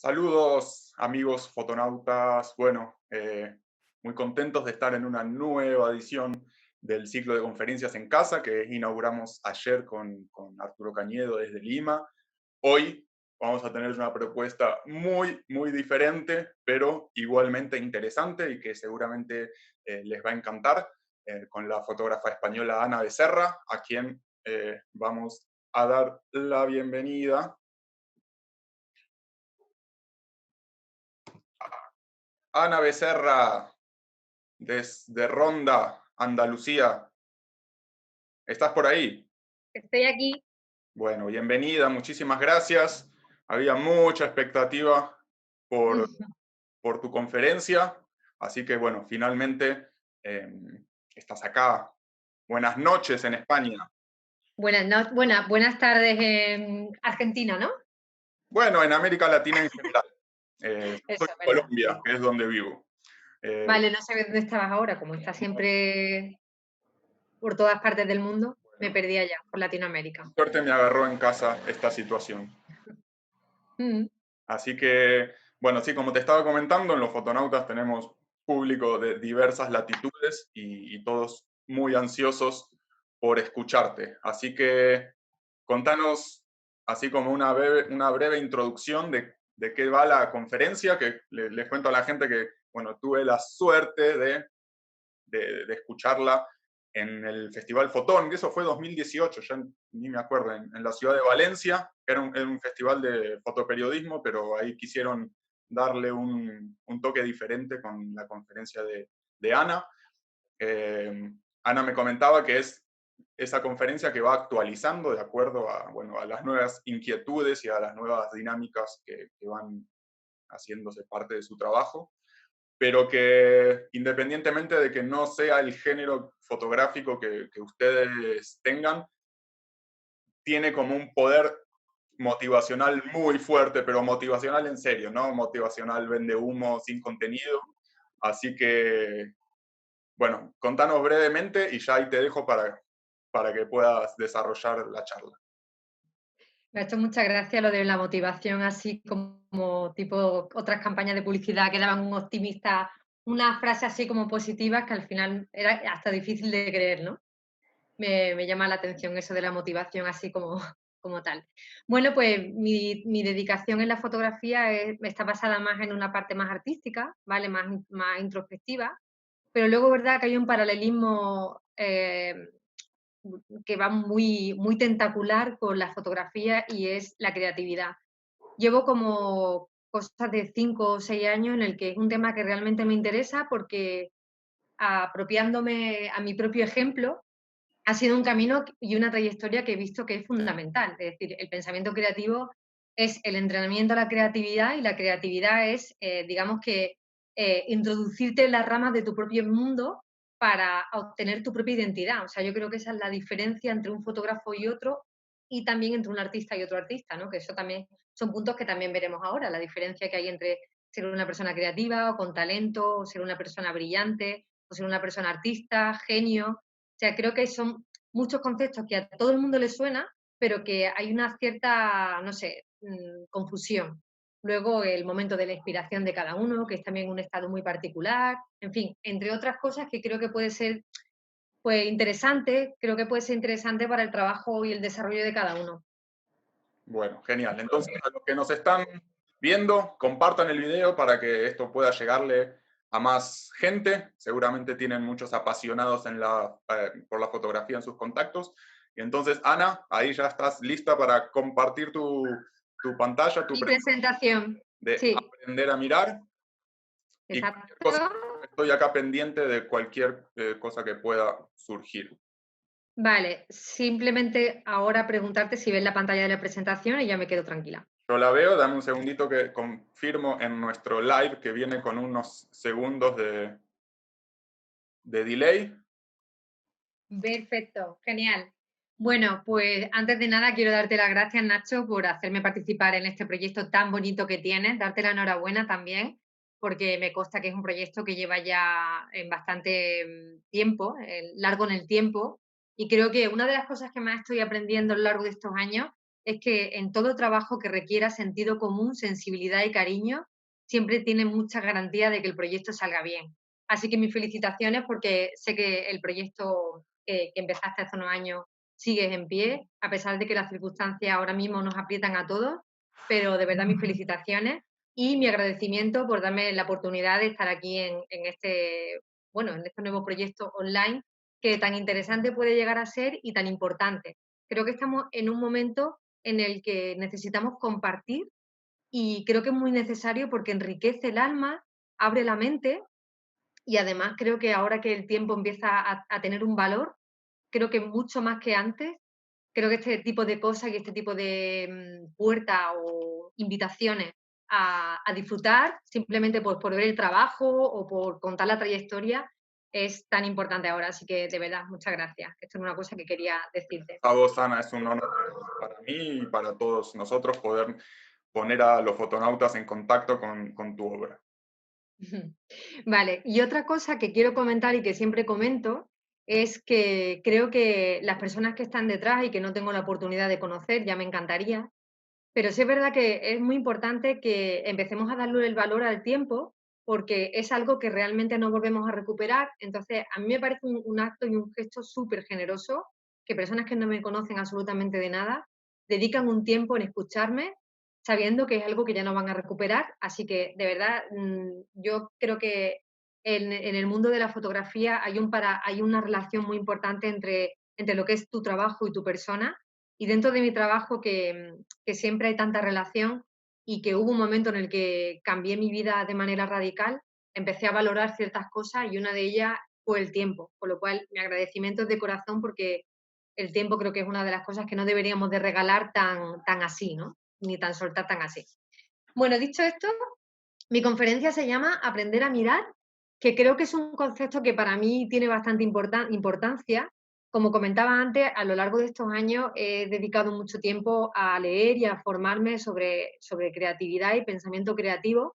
Saludos amigos fotonautas, muy contentos de estar en una nueva edición del ciclo de conferencias en casa que inauguramos ayer con Arturo Cañedo desde Lima. Hoy vamos a tener una propuesta muy diferente, pero igualmente interesante y que seguramente les va a encantar, con la fotógrafa española Ana Becerra, a quien vamos a dar la bienvenida. Ana Becerra, desde Ronda, Andalucía. ¿Estás por ahí? Estoy aquí. Bueno, bienvenida, muchísimas gracias. Había mucha expectativa por, por tu conferencia, así que bueno, finalmente eh, estás acá. Buenas noches en España. Buenas tardes en Argentina, ¿no? Bueno, en América Latina en general. Soy Eso de es verdad, Colombia, sí. que es donde vivo. Eh, Vale, no sé dónde estabas ahora, como estás siempre por todas partes del mundo, me bueno, perdí allá, por Latinoamérica. suerte me agarró en casa esta situación. Mm, Así que, bueno, sí, como te estaba comentando, en los fotonautas tenemos público de diversas latitudes y todos muy ansiosos por escucharte. Así que contanos, así como una breve introducción de qué va la conferencia, que les cuento a la gente que, bueno, tuve la suerte de escucharla en el Festival Fotón, que eso fue 2018, ya ni me acuerdo, en la ciudad de Valencia, que era un festival de fotoperiodismo, pero ahí quisieron darle un toque diferente con la conferencia de Ana. Ana me comentaba que es esa conferencia que va actualizando de acuerdo a, bueno, a las nuevas inquietudes y a las nuevas dinámicas que van haciéndose parte de su trabajo, pero que independientemente de que no sea el género fotográfico que ustedes tengan, tiene como un poder motivacional muy fuerte, pero motivacional en serio, ¿no? Motivacional vende humo sin contenido. Así que, bueno, contanos brevemente y ya ahí te dejo para que puedas desarrollar la charla. Me ha hecho mucha gracia lo de la motivación, así como tipo otras campañas de publicidad que daban un optimista, una frase así como positivas que al final era hasta difícil de creer, ¿no? Me llama la atención eso de la motivación así como tal. Bueno, pues mi dedicación en la fotografía está basada más en una parte más artística, ¿vale? Más introspectiva, pero luego, ¿verdad?, que hay un paralelismo que va muy tentacular con la fotografía y es la creatividad. Llevo como cosas de 5 o 6 años en el que es un tema que realmente me interesa porque apropiándome a mi propio ejemplo, ha sido un camino y una trayectoria que he visto que es fundamental. Es decir, el pensamiento creativo es el entrenamiento a la creatividad y la creatividad es, digamos que, introducirte en las ramas de tu propio mundo para obtener tu propia identidad. O sea, yo creo que esa es la diferencia entre un fotógrafo y otro y también entre un artista y otro artista, ¿no? Que eso también son puntos que también veremos ahora, la diferencia que hay entre ser una persona creativa o con talento, o ser una persona brillante, o ser una persona artista, genio. O sea, creo que son muchos conceptos que a todo el mundo le suena, pero que hay una cierta, no sé, confusión. Luego el momento de la inspiración de cada uno, que es también un estado muy particular, en fin, entre otras cosas que creo que puede ser pues interesante, creo que puede ser interesante para el trabajo y el desarrollo de cada uno. Bueno, genial. Entonces, a los que nos están viendo, compartan el video para que esto pueda llegarle a más gente. Seguramente tienen muchos apasionados por la fotografía en sus contactos. Y entonces, Ana, ahí ya estás lista para compartir tu pantalla, tu Mi presentación, de sí, aprender a mirar. Y cualquier exacto. cosa, estoy acá pendiente de cualquier cosa que pueda surgir. Vale, simplemente ahora preguntarte si ves la pantalla de la presentación y ya me quedo tranquila. Yo la veo, dame un segundito que confirmo en nuestro live que viene con unos segundos de delay. Perfecto, genial. Bueno, pues antes de nada quiero darte las gracias, Nacho, por hacerme participar en este proyecto tan bonito que tienes, darte la enhorabuena también, porque me consta que es un proyecto que lleva ya en bastante tiempo, largo en el tiempo, y creo que una de las cosas que más estoy aprendiendo a lo largo de estos años es que en todo trabajo que requiera sentido común, sensibilidad y cariño, siempre tiene mucha garantía de que el proyecto salga bien. Así que mis felicitaciones porque sé que el proyecto que empezaste hace unos años sigues en pie, a pesar de que las circunstancias ahora mismo nos aprietan a todos, pero de verdad mis felicitaciones y mi agradecimiento por darme la oportunidad de estar aquí en este, bueno, en este nuevo proyecto online que tan interesante puede llegar a ser y tan importante. Creo que estamos en un momento en el que necesitamos compartir y creo que es muy necesario porque enriquece el alma, abre la mente y además creo que ahora que el tiempo empieza a tener un valor, creo que mucho más que antes, creo que este tipo de cosas y este tipo de puertas o invitaciones a disfrutar simplemente por ver el trabajo o por contar la trayectoria es tan importante ahora. Así que de verdad, muchas gracias. Esto es una cosa que quería decirte. A vos, Ana, es un honor para mí y para todos nosotros poder poner a los fotonautas en contacto con tu obra. Vale, y otra cosa que quiero comentar y que siempre comento es que creo que las personas que están detrás y que no tengo la oportunidad de conocer, ya me encantaría, pero sí es verdad que es muy importante que empecemos a darle el valor al tiempo porque es algo que realmente no volvemos a recuperar. Entonces, a mí me parece un acto y un gesto súper generoso que personas que no me conocen absolutamente de nada dedican un tiempo en escucharme sabiendo que es algo que ya no van a recuperar. Así que, de verdad, yo creo que en el mundo de la fotografía hay una relación muy importante entre lo que es tu trabajo y tu persona. Y dentro de mi trabajo, que siempre hay tanta relación y que hubo un momento en el que cambié mi vida de manera radical, empecé a valorar ciertas cosas y una de ellas fue el tiempo. Con lo cual, mi agradecimiento es de corazón porque el tiempo creo que es una de las cosas que no deberíamos de regalar tan así, ¿no? Ni tan soltar tan así. Bueno, dicho esto, mi conferencia se llama Aprender a mirar, que creo que es un concepto que para mí tiene bastante importancia. Como comentaba antes, a lo largo de estos años he dedicado mucho tiempo a leer y a formarme sobre creatividad y pensamiento creativo,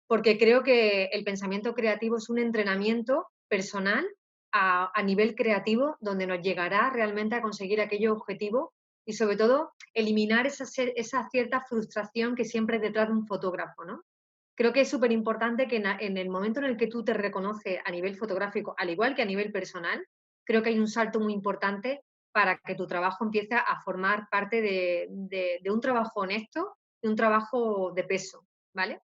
porque creo que el pensamiento creativo es un entrenamiento personal a nivel creativo donde nos llegará realmente a conseguir aquellos objetivos y sobre todo eliminar esa cierta frustración que siempre es detrás de un fotógrafo, ¿no? Creo que es súper importante que en el momento en el que tú te reconoces a nivel fotográfico, al igual que a nivel personal, creo que hay un salto muy importante para que tu trabajo empiece a formar parte de un trabajo honesto, de un trabajo de peso, ¿vale?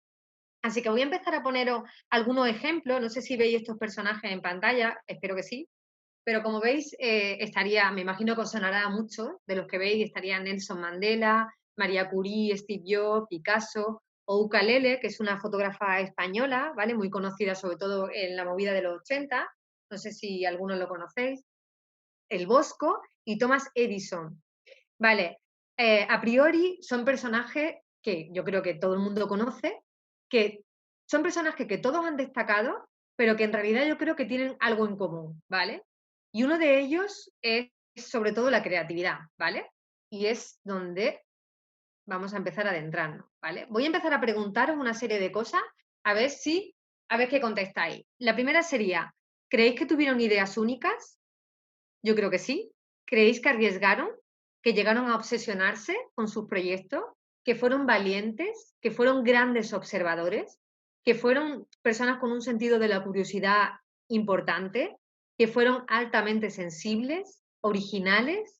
Así que voy a empezar a poneros algunos ejemplos. No sé si veis estos personajes en pantalla, espero que sí. Pero como veis, me imagino que os sonará a muchos de los que veis, estaría Nelson Mandela, María Curie, Steve Jobs, Picasso o Ucalele, que es una fotógrafa española, ¿vale? Muy conocida sobre todo en la movida de los 80. No sé si algunos lo conocéis. El Bosco y Thomas Edison. Vale, a priori son personajes que yo creo que todo el mundo conoce, que son personajes que todos han destacado, pero que en realidad yo creo que tienen algo en común, ¿vale? Y uno de ellos es sobre todo la creatividad, ¿vale? Y es donde vamos a empezar a adentrarnos, ¿vale? Voy a empezar a preguntaros una serie de cosas, a ver qué contestáis. La primera sería, ¿creéis que tuvieron ideas únicas? Yo creo que sí. ¿Creéis que arriesgaron? ¿Que llegaron a obsesionarse con sus proyectos? ¿Que fueron valientes? ¿Que fueron grandes observadores? ¿Que fueron personas con un sentido de la curiosidad importante? ¿Que fueron altamente sensibles, originales?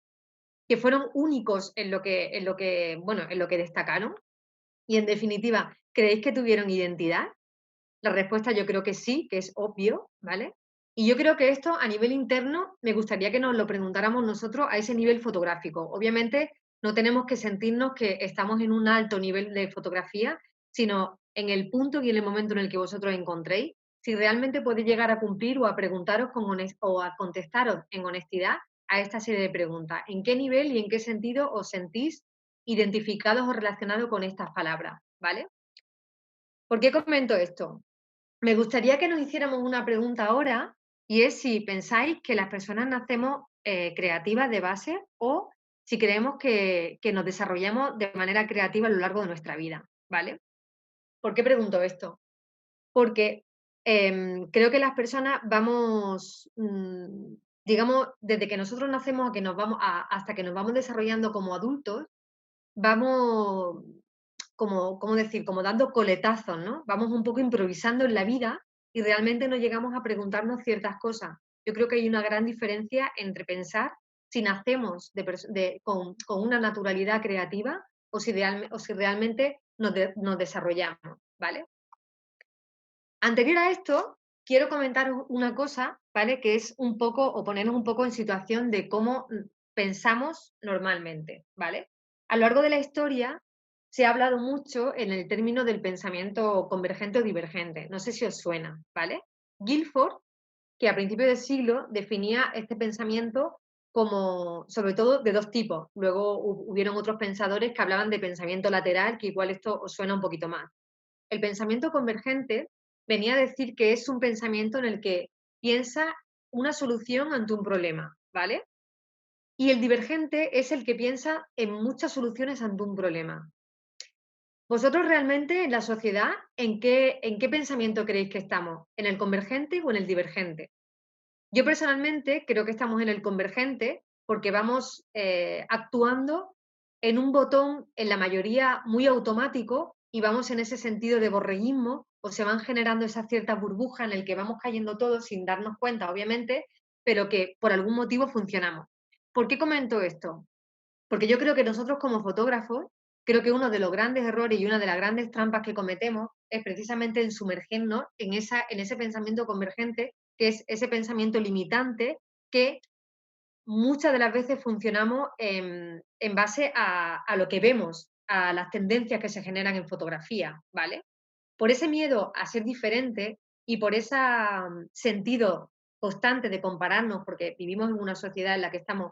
¿Que fueron únicos en lo que destacaron? Y en definitiva, ¿creéis que tuvieron identidad? La respuesta yo creo que sí, que es obvio, ¿vale? Y yo creo que esto a nivel interno me gustaría que nos lo preguntáramos nosotros a ese nivel fotográfico. Obviamente no tenemos que sentirnos que estamos en un alto nivel de fotografía, sino en el punto y en el momento en el que vosotros encontréis, si realmente podéis llegar a cumplir o a preguntaros o a contestaros en honestidad a esta serie de preguntas. ¿En qué nivel y en qué sentido os sentís identificados o relacionados con estas palabras? ¿Vale? ¿Por qué comento esto? Me gustaría que nos hiciéramos una pregunta ahora y es si pensáis que las personas nacemos creativas de base o si creemos que nos desarrollamos de manera creativa a lo largo de nuestra vida, ¿vale? ¿Por qué pregunto esto? Porque creo que las personas vamos, digamos, desde que nosotros nacemos a que hasta que nos vamos desarrollando como adultos, vamos, como, ¿cómo decir? Como dando coletazos, ¿no? Vamos un poco improvisando en la vida y realmente no llegamos a preguntarnos ciertas cosas. Yo creo que hay una gran diferencia entre pensar si nacemos con una naturalidad creativa o si realmente nos desarrollamos, ¿vale? Anterior a esto, quiero comentar una cosa, ¿vale? Que es un poco, o ponernos un poco en situación de cómo pensamos normalmente, ¿vale? A lo largo de la historia se ha hablado mucho en el término del pensamiento convergente o divergente. No sé si os suena, ¿vale? Guilford, que a principios del siglo definía este pensamiento como, sobre todo, de dos tipos. Luego hubieron otros pensadores que hablaban de pensamiento lateral, que igual esto os suena un poquito más. El pensamiento convergente venía a decir que es un pensamiento en el que piensa una solución ante un problema, ¿vale? Y el divergente es el que piensa en muchas soluciones ante un problema. ¿Vosotros realmente en la sociedad en qué pensamiento creéis que estamos? ¿En el convergente o en el divergente? Yo personalmente creo que estamos en el convergente porque vamos actuando en un botón, en la mayoría muy automático, y vamos en ese sentido de borreguismo, o se van generando esa cierta burbuja en el que vamos cayendo todos sin darnos cuenta, obviamente, pero que por algún motivo funcionamos. ¿Por qué comento esto? Porque yo creo que nosotros como fotógrafos, creo que uno de los grandes errores y una de las grandes trampas que cometemos es precisamente en sumergirnos en ese pensamiento convergente, que es ese pensamiento limitante que muchas de las veces funcionamos en base a lo que vemos, a las tendencias que se generan en fotografía, ¿vale? Por ese miedo a ser diferente y por ese sentido constante de compararnos, porque vivimos en una sociedad en la que estamos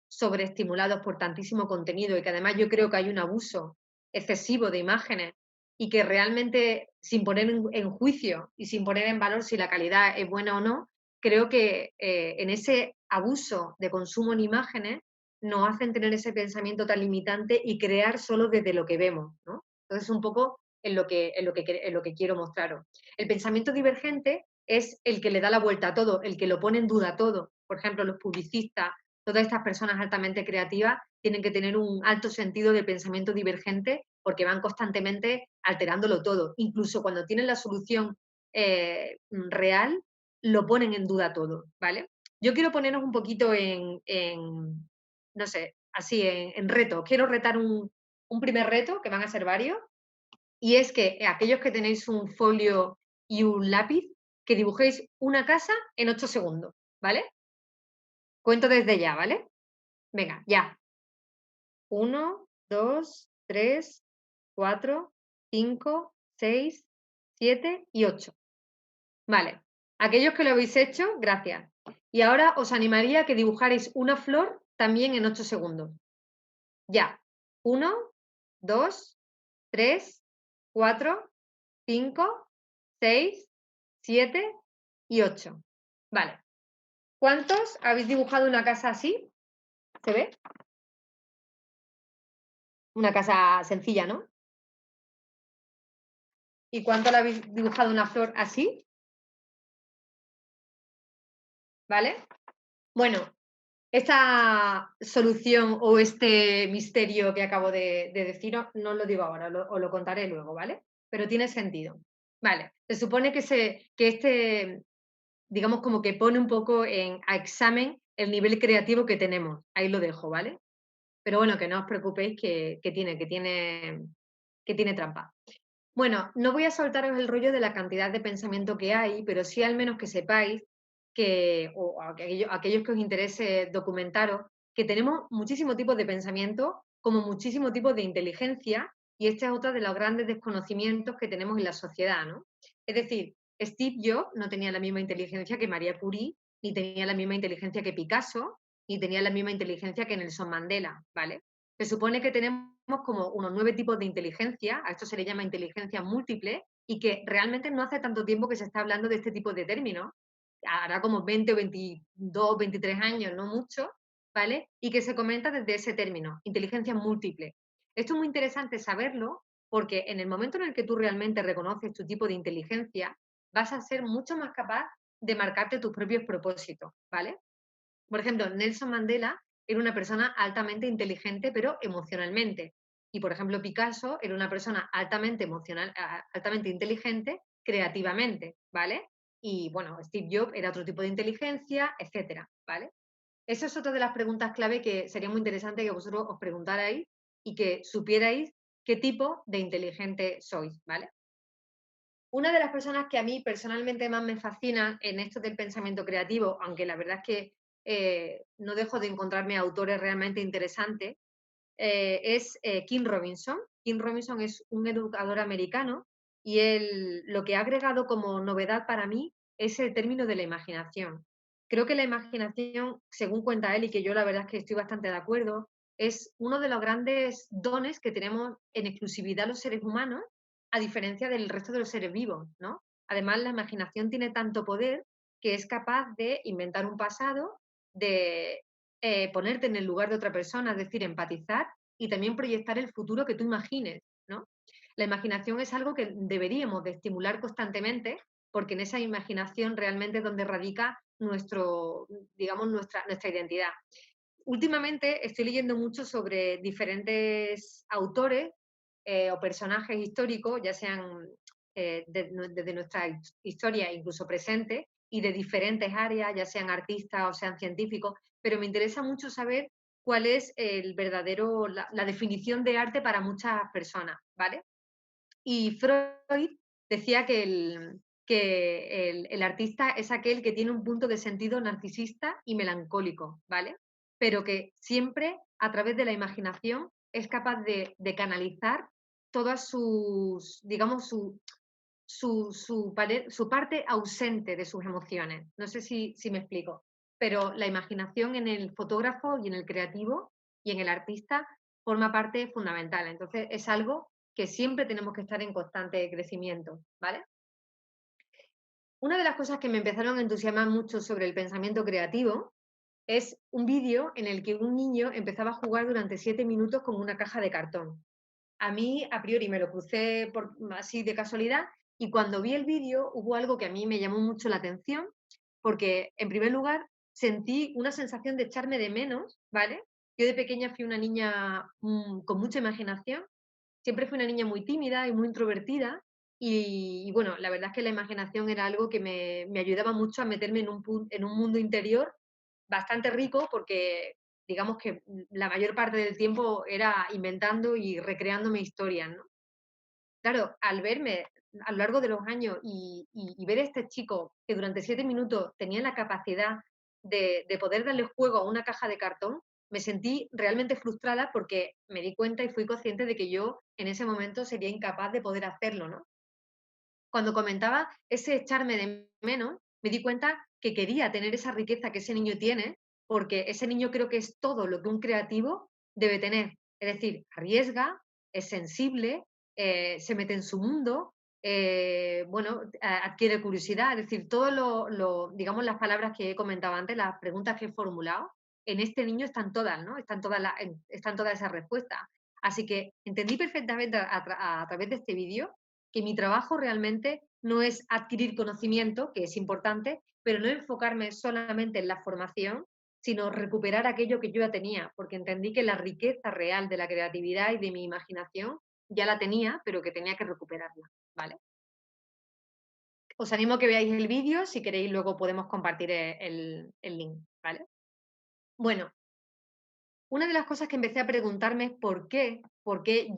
sobreestimulados por tantísimo contenido y que además yo creo que hay un abuso excesivo de imágenes y que realmente sin poner en juicio y sin poner en valor si la calidad es buena o no, creo que en ese abuso de consumo en imágenes nos hacen tener ese pensamiento tan limitante y crear solo desde lo que vemos, ¿no? Entonces, un poco en lo que quiero mostraros. El pensamiento divergente es el que le da la vuelta a todo, el que lo pone en duda todo. Por ejemplo, los publicistas, todas estas personas altamente creativas tienen que tener un alto sentido de pensamiento divergente porque van constantemente alterándolo todo. Incluso cuando tienen la solución real, lo ponen en duda todo, ¿vale? Yo quiero ponernos un poquito no sé, así, en reto. Quiero retar un primer reto, que van a ser varios, y es que aquellos que tenéis un folio y un lápiz, que dibujéis una casa en 8 segundos, ¿vale? Cuento desde ya, ¿vale? Venga, ya. 1, 2, 3, 4, 5, 6, 7 y 8. Vale. Aquellos que lo habéis hecho, gracias. Y ahora os animaría a que dibujarais una flor también en 8 segundos. Ya. 1, 2, 3, 4, 5, 6, 7 y 8. Vale. ¿Cuántos habéis dibujado una casa así? ¿Se ve? Una casa sencilla, ¿no? ¿Y cuánto le habéis dibujado una flor así? ¿Vale? Bueno, esta solución o este misterio que acabo de deciros, no os lo digo ahora, os lo contaré luego, ¿vale? Pero tiene sentido. Vale, se supone que este, digamos, como que pone un poco a examen el nivel creativo que tenemos. Ahí lo dejo, ¿vale? Pero bueno, que no os preocupéis que tiene trampa. Bueno, no voy a soltaros el rollo de la cantidad de pensamiento que hay, pero sí al menos que sepáis o aquellos que os interese documentaros, que tenemos muchísimo tipo de pensamiento, como muchísimo tipo de inteligencia, y este es otro de los grandes desconocimientos que tenemos en la sociedad, ¿no? Es decir, Steve Jobs no tenía la misma inteligencia que María Curie, ni tenía la misma inteligencia que Picasso, ni tenía la misma inteligencia que Nelson Mandela, ¿vale? Se supone que tenemos como unos 9 tipos de inteligencia, a esto se le llama inteligencia múltiple, y que realmente no hace tanto tiempo que se está hablando de este tipo de términos, hará como 20 o 22, 23 años, no mucho, ¿vale? Y que se comenta desde ese término, inteligencia múltiple. Esto es muy interesante saberlo porque en el momento en el que tú realmente reconoces tu tipo de inteligencia, vas a ser mucho más capaz de marcarte tus propios propósitos, ¿vale? Por ejemplo, Nelson Mandela era una persona altamente inteligente, pero emocionalmente. Y, por ejemplo, Picasso era una persona altamente emocional, altamente inteligente creativamente, ¿vale? Y, bueno, Steve Jobs era otro tipo de inteligencia, etcétera, ¿vale? Esa es otra de las preguntas clave que sería muy interesante que vosotros os preguntarais y que supierais qué tipo de inteligente sois, ¿vale? Una de las personas que a mí personalmente más me fascina en esto del pensamiento creativo, aunque la verdad es que no dejo de encontrarme autores realmente interesantes, es Kim Robinson. Kim Robinson es un educador americano y él lo que ha agregado como novedad para mí es el término de la imaginación. Creo que la imaginación, según cuenta él, y que yo la verdad es que estoy bastante de acuerdo, es uno de los grandes dones que tenemos en exclusividad los seres humanos, a diferencia del resto de los seres vivos, ¿no? Además, la imaginación tiene tanto poder que es capaz de inventar un pasado, de ponerte en el lugar de otra persona, es decir, empatizar y también proyectar el futuro que tú imagines, ¿no? La imaginación es algo que deberíamos de estimular constantemente, porque en esa imaginación realmente es donde radica nuestro, digamos, nuestra identidad. Últimamente estoy leyendo mucho sobre diferentes autores o personajes históricos, ya sean desde nuestra historia, incluso presente, y de diferentes áreas, ya sean artistas o sean científicos, pero me interesa mucho saber cuál es el verdadero, la definición de arte para muchas personas, ¿vale? Y Freud decía que el artista es aquel que tiene un punto de sentido narcisista y melancólico, ¿vale? Pero que siempre, a través de la imaginación, es capaz de canalizar todas sus, digamos, su parte ausente de sus emociones. No sé si me explico, pero la imaginación en el fotógrafo y en el creativo y en el artista forma parte fundamental. Entonces, es algo que siempre tenemos que estar en constante crecimiento, ¿vale? Una de las cosas que me empezaron a entusiasmar mucho sobre el pensamiento creativo es un vídeo en el que un niño empezaba a jugar durante 7 minutos con una caja de cartón. A mí, a priori, me lo crucé así de casualidad y cuando vi el vídeo hubo algo que a mí me llamó mucho la atención, porque, en primer lugar, sentí una sensación de echarme de menos, ¿vale? Yo de pequeña fui una niña con mucha imaginación. Siempre fui una niña muy tímida y muy introvertida y bueno, la verdad es que la imaginación era algo que me ayudaba mucho a meterme en un mundo interior bastante rico porque digamos que la mayor parte del tiempo era inventando y recreándome historias, ¿no? Claro, al verme a lo largo de los años y ver a este chico que durante 7 minutos tenía la capacidad de poder darle juego a una caja de cartón, me sentí realmente frustrada porque me di cuenta y fui consciente de que yo en ese momento sería incapaz de poder hacerlo, ¿no? Cuando comentaba ese echarme de menos, me di cuenta que quería tener esa riqueza que ese niño tiene, porque ese niño creo que es todo lo que un creativo debe tener. Es decir, arriesga, es sensible, se mete en su mundo, bueno, adquiere curiosidad. Es decir, todo digamos, las palabras que he comentado antes, las preguntas que he formulado, en este niño están todas, ¿no? Están todas esas respuestas. Así que entendí perfectamente a través de este vídeo que mi trabajo realmente no es adquirir conocimiento, que es importante, pero no enfocarme solamente en la formación, sino recuperar aquello que yo ya tenía, porque entendí que la riqueza real de la creatividad y de mi imaginación ya la tenía, pero que tenía que recuperarla, ¿vale? Os animo a que veáis el vídeo, si queréis luego podemos compartir el link, ¿vale? Bueno, una de las cosas que empecé a preguntarme es por qué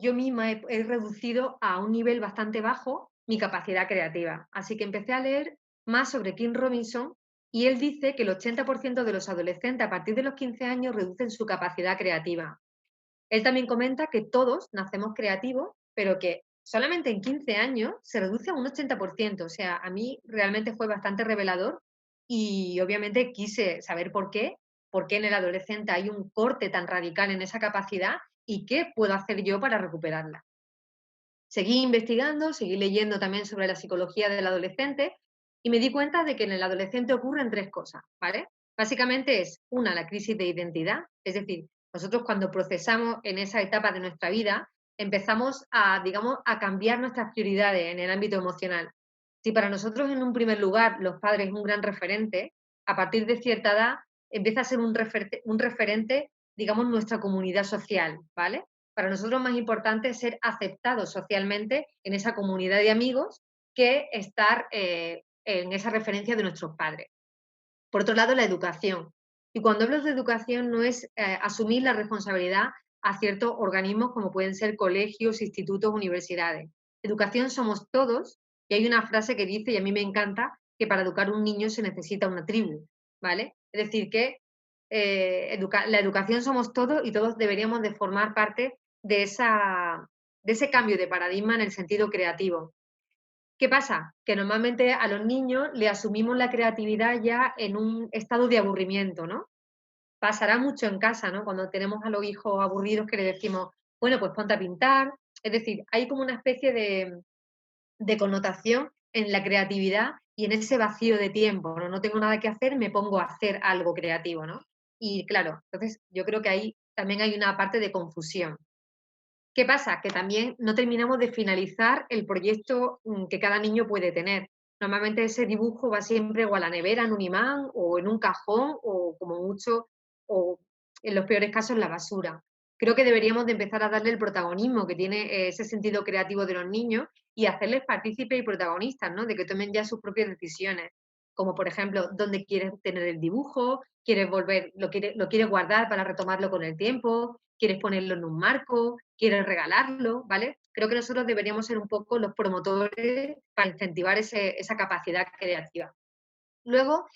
yo misma he reducido a un nivel bastante bajo mi capacidad creativa. Así que empecé a leer más sobre Kim Robinson y él dice que el 80% de los adolescentes a partir de los 15 años reducen su capacidad creativa. Él también comenta que todos nacemos creativos, pero que solamente en 15 años se reduce a un 80%. O sea, a mí realmente fue bastante revelador y obviamente quise saber por qué en el adolescente hay un corte tan radical en esa capacidad y qué puedo hacer yo para recuperarla. Seguí investigando, seguí leyendo también sobre la psicología del adolescente y me di cuenta de que en el adolescente ocurren tres cosas, ¿vale? Básicamente es una, la crisis de identidad, es decir, nosotros cuando procesamos en esa etapa de nuestra vida empezamos a, digamos, a cambiar nuestras prioridades en el ámbito emocional. Si para nosotros en un primer lugar los padres es un gran referente, a partir de cierta edad empieza a ser un referente, digamos, nuestra comunidad social, ¿vale? Para nosotros más importante es ser aceptados socialmente en esa comunidad de amigos que estar en esa referencia de nuestros padres. Por otro lado, la educación. Y cuando hablo de educación no es asumir la responsabilidad a ciertos organismos como pueden ser colegios, institutos, universidades. Educación somos todos y hay una frase que dice, y a mí me encanta, que para educar a un niño se necesita una tribu, ¿vale? Es decir, que la educación somos todos y todos deberíamos de formar parte de, de ese cambio de paradigma en el sentido creativo. ¿Qué pasa? Que normalmente a los niños le asumimos la creatividad ya en un estado de aburrimiento, ¿no? Pasará mucho en casa, ¿no? Cuando tenemos a los hijos aburridos que le decimos, bueno, pues ponte a pintar. Es decir, hay como una especie de connotación en la creatividad y en ese vacío de tiempo, ¿no? No tengo nada que hacer, me pongo a hacer algo creativo, ¿no? Y claro, entonces yo creo que ahí también hay una parte de confusión. ¿Qué pasa? Que también no terminamos de finalizar el proyecto que cada niño puede tener. Normalmente ese dibujo va siempre o a la nevera en un imán o en un cajón o como mucho, o en los peores casos en la basura. Creo que deberíamos de empezar a darle el protagonismo que tiene ese sentido creativo de los niños y hacerles partícipes y protagonistas, ¿no? De que tomen ya sus propias decisiones. Como por ejemplo, dónde quieres tener el dibujo, quieres volver, lo quieres guardar para retomarlo con el tiempo, quieres ponerlo en un marco, quieres regalarlo, ¿vale? Creo que nosotros deberíamos ser un poco los promotores para incentivar esa capacidad creativa. Luego,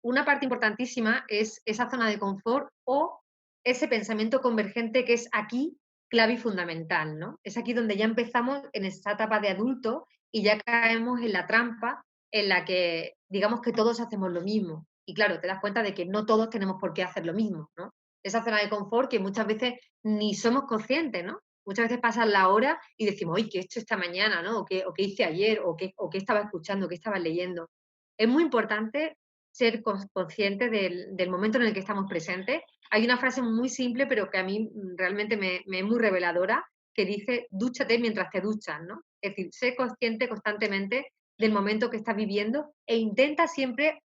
una parte importantísima es esa zona de confort o ese pensamiento convergente que es aquí clave y fundamental, ¿no? Es aquí donde ya empezamos en esta etapa de adulto y ya caemos en la trampa en la que digamos que todos hacemos lo mismo. Y claro, te das cuenta de que no todos tenemos por qué hacer lo mismo, ¿no? Esa zona de confort que muchas veces ni somos conscientes, ¿no? Muchas veces pasan la hora y decimos, oye, ¿qué he hecho esta mañana, ¿no? O qué hice ayer, o qué estaba escuchando, qué estaba leyendo. Es muy importante ser consciente del momento en el que estamos presentes. Hay una frase muy simple, pero que a mí realmente me es muy reveladora, que dice, dúchate mientras te duchas, ¿no? Es decir, sé consciente constantemente del momento que estás viviendo e intenta siempre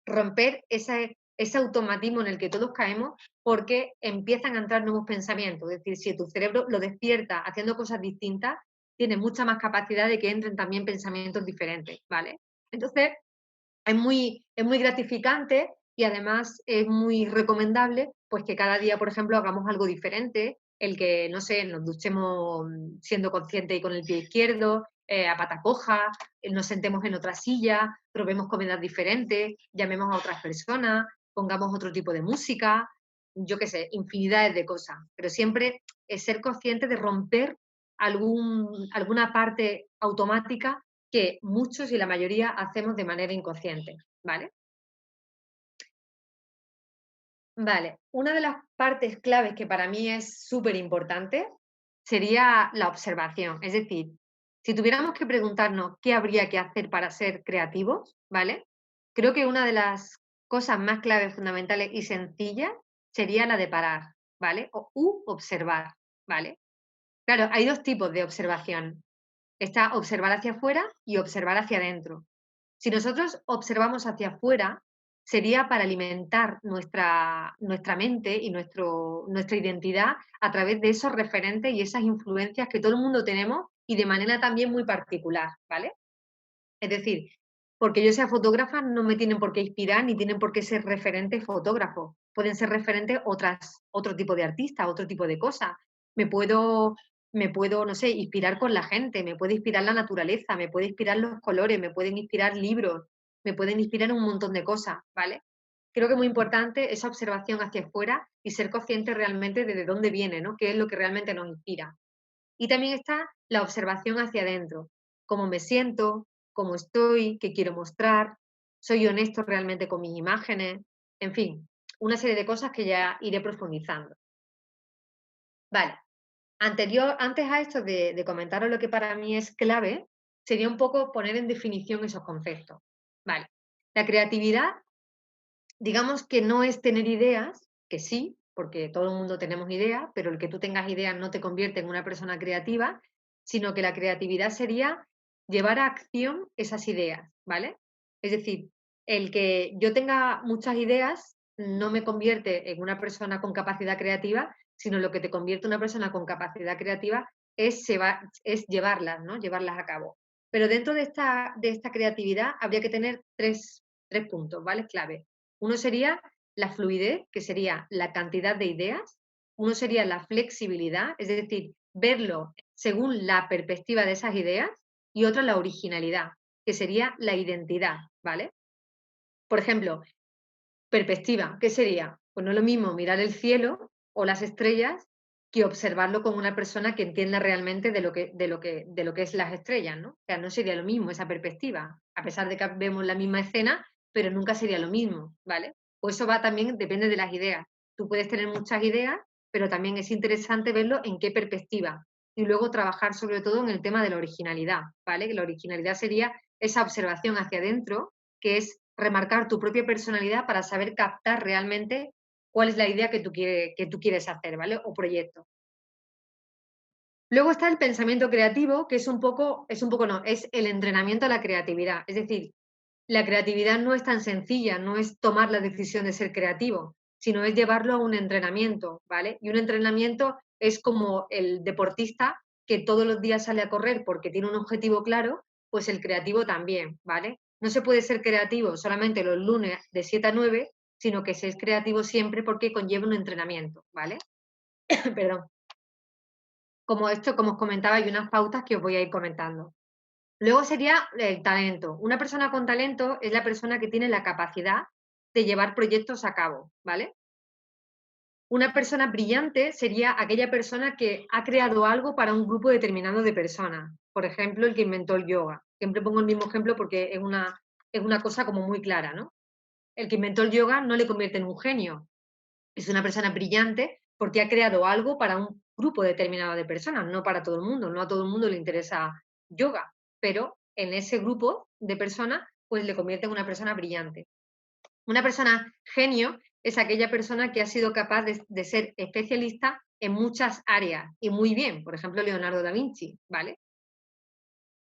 romper ese automatismo en el que todos caemos porque empiezan a entrar nuevos pensamientos. Es decir, si tu cerebro lo despierta haciendo cosas distintas, tienes mucha más capacidad de que entren también pensamientos diferentes, ¿vale? Entonces, es muy gratificante y además es muy recomendable, pues, que cada día, por ejemplo, hagamos algo diferente, el que, no sé, nos duchemos siendo conscientes y con el pie izquierdo, a pata coja, nos sentemos en otra silla, probemos comidas diferentes, llamemos a otras personas, pongamos otro tipo de música, yo qué sé, infinidades de cosas, pero siempre es ser consciente de romper alguna parte automática que muchos y la mayoría hacemos de manera inconsciente, ¿vale? Vale, una de las partes claves que para mí es súper importante sería la observación. Es decir, si tuviéramos que preguntarnos qué habría que hacer para ser creativos, ¿vale? Creo que una de las cosas más claves, fundamentales y sencillas sería la de parar, ¿vale? U observar, ¿vale? Claro, hay dos tipos de observación. Está observar hacia afuera y observar hacia adentro. Si nosotros observamos hacia afuera, sería para alimentar nuestra mente y nuestra identidad a través de esos referentes y esas influencias que todo el mundo tenemos y de manera también muy particular, ¿vale? Es decir, porque yo sea fotógrafa no me tienen por qué inspirar ni tienen por qué ser referentes fotógrafos. Pueden ser referentes otro tipo de artistas, otro tipo de cosas. Me puedo, me puedo, no sé, inspirar con la gente, me puede inspirar la naturaleza, me puede inspirar los colores, me pueden inspirar libros, me pueden inspirar un montón de cosas, ¿vale? Creo que es muy importante esa observación hacia afuera y ser consciente realmente de dónde viene, ¿no? Qué es lo que realmente nos inspira. Y también está la observación hacia adentro, cómo me siento, cómo estoy, qué quiero mostrar, soy honesto realmente con mis imágenes, en fin, una serie de cosas que ya iré profundizando. Vale, antes a esto de comentaros lo que para mí es clave, sería un poco poner en definición esos conceptos. Vale, la creatividad, digamos que no es tener ideas, que sí, porque todo el mundo tenemos ideas, pero el que tú tengas ideas no te convierte en una persona creativa, sino que la creatividad sería llevar a acción esas ideas, ¿vale? Es decir, el que yo tenga muchas ideas no me convierte en una persona con capacidad creativa, sino lo que te convierte en una persona con capacidad creativa es llevarlas, ¿no? Llevarlas a cabo. Pero dentro de esta creatividad habría que tener tres puntos, ¿vale? Clave. Uno sería la fluidez, que sería la cantidad de ideas. Uno sería la flexibilidad, es decir, verlo según la perspectiva de esas ideas. Y otro la originalidad, que sería la identidad, ¿vale? Por ejemplo, perspectiva, ¿qué sería? Pues no es lo mismo mirar el cielo o las estrellas que observarlo con una persona que entienda realmente de lo que es las estrellas, ¿no? O sea, no sería lo mismo esa perspectiva, a pesar de que vemos la misma escena, pero nunca sería lo mismo, ¿vale? Pues eso va también, depende de las ideas. Tú puedes tener muchas ideas, pero también es interesante verlo en qué perspectiva. Y luego trabajar sobre todo en el tema de la originalidad, ¿vale? Que la originalidad sería esa observación hacia adentro, que es remarcar tu propia personalidad para saber captar realmente cuál es la idea que tú quieres hacer, ¿vale? O proyecto. Luego está el pensamiento creativo, que es un poco no, es el entrenamiento a la creatividad. Es decir, la creatividad no es tan sencilla, no es tomar la decisión de ser creativo, sino es llevarlo a un entrenamiento, ¿vale? Y un entrenamiento es como el deportista que todos los días sale a correr porque tiene un objetivo claro, pues el creativo también, ¿vale? No se puede ser creativo solamente los lunes de 7 a 9, sino que se es creativo siempre porque conlleva un entrenamiento, ¿vale? Perdón. Como esto, como os comentaba, hay unas pautas que os voy a ir comentando. Luego sería el talento. Una persona con talento es la persona que tiene la capacidad de llevar proyectos a cabo, ¿vale? Una persona brillante sería aquella persona que ha creado algo para un grupo determinado de personas. Por ejemplo, el que inventó el yoga. Siempre pongo el mismo ejemplo porque es una cosa como muy clara, ¿no? El que inventó el yoga no le convierte en un genio. Es una persona brillante porque ha creado algo para un grupo determinado de personas, no para todo el mundo. No a todo el mundo le interesa yoga, pero en ese grupo de personas, pues le convierte en una persona brillante. Una persona genio es aquella persona que ha sido capaz de ser especialista en muchas áreas y muy bien, por ejemplo, Leonardo da Vinci, ¿vale?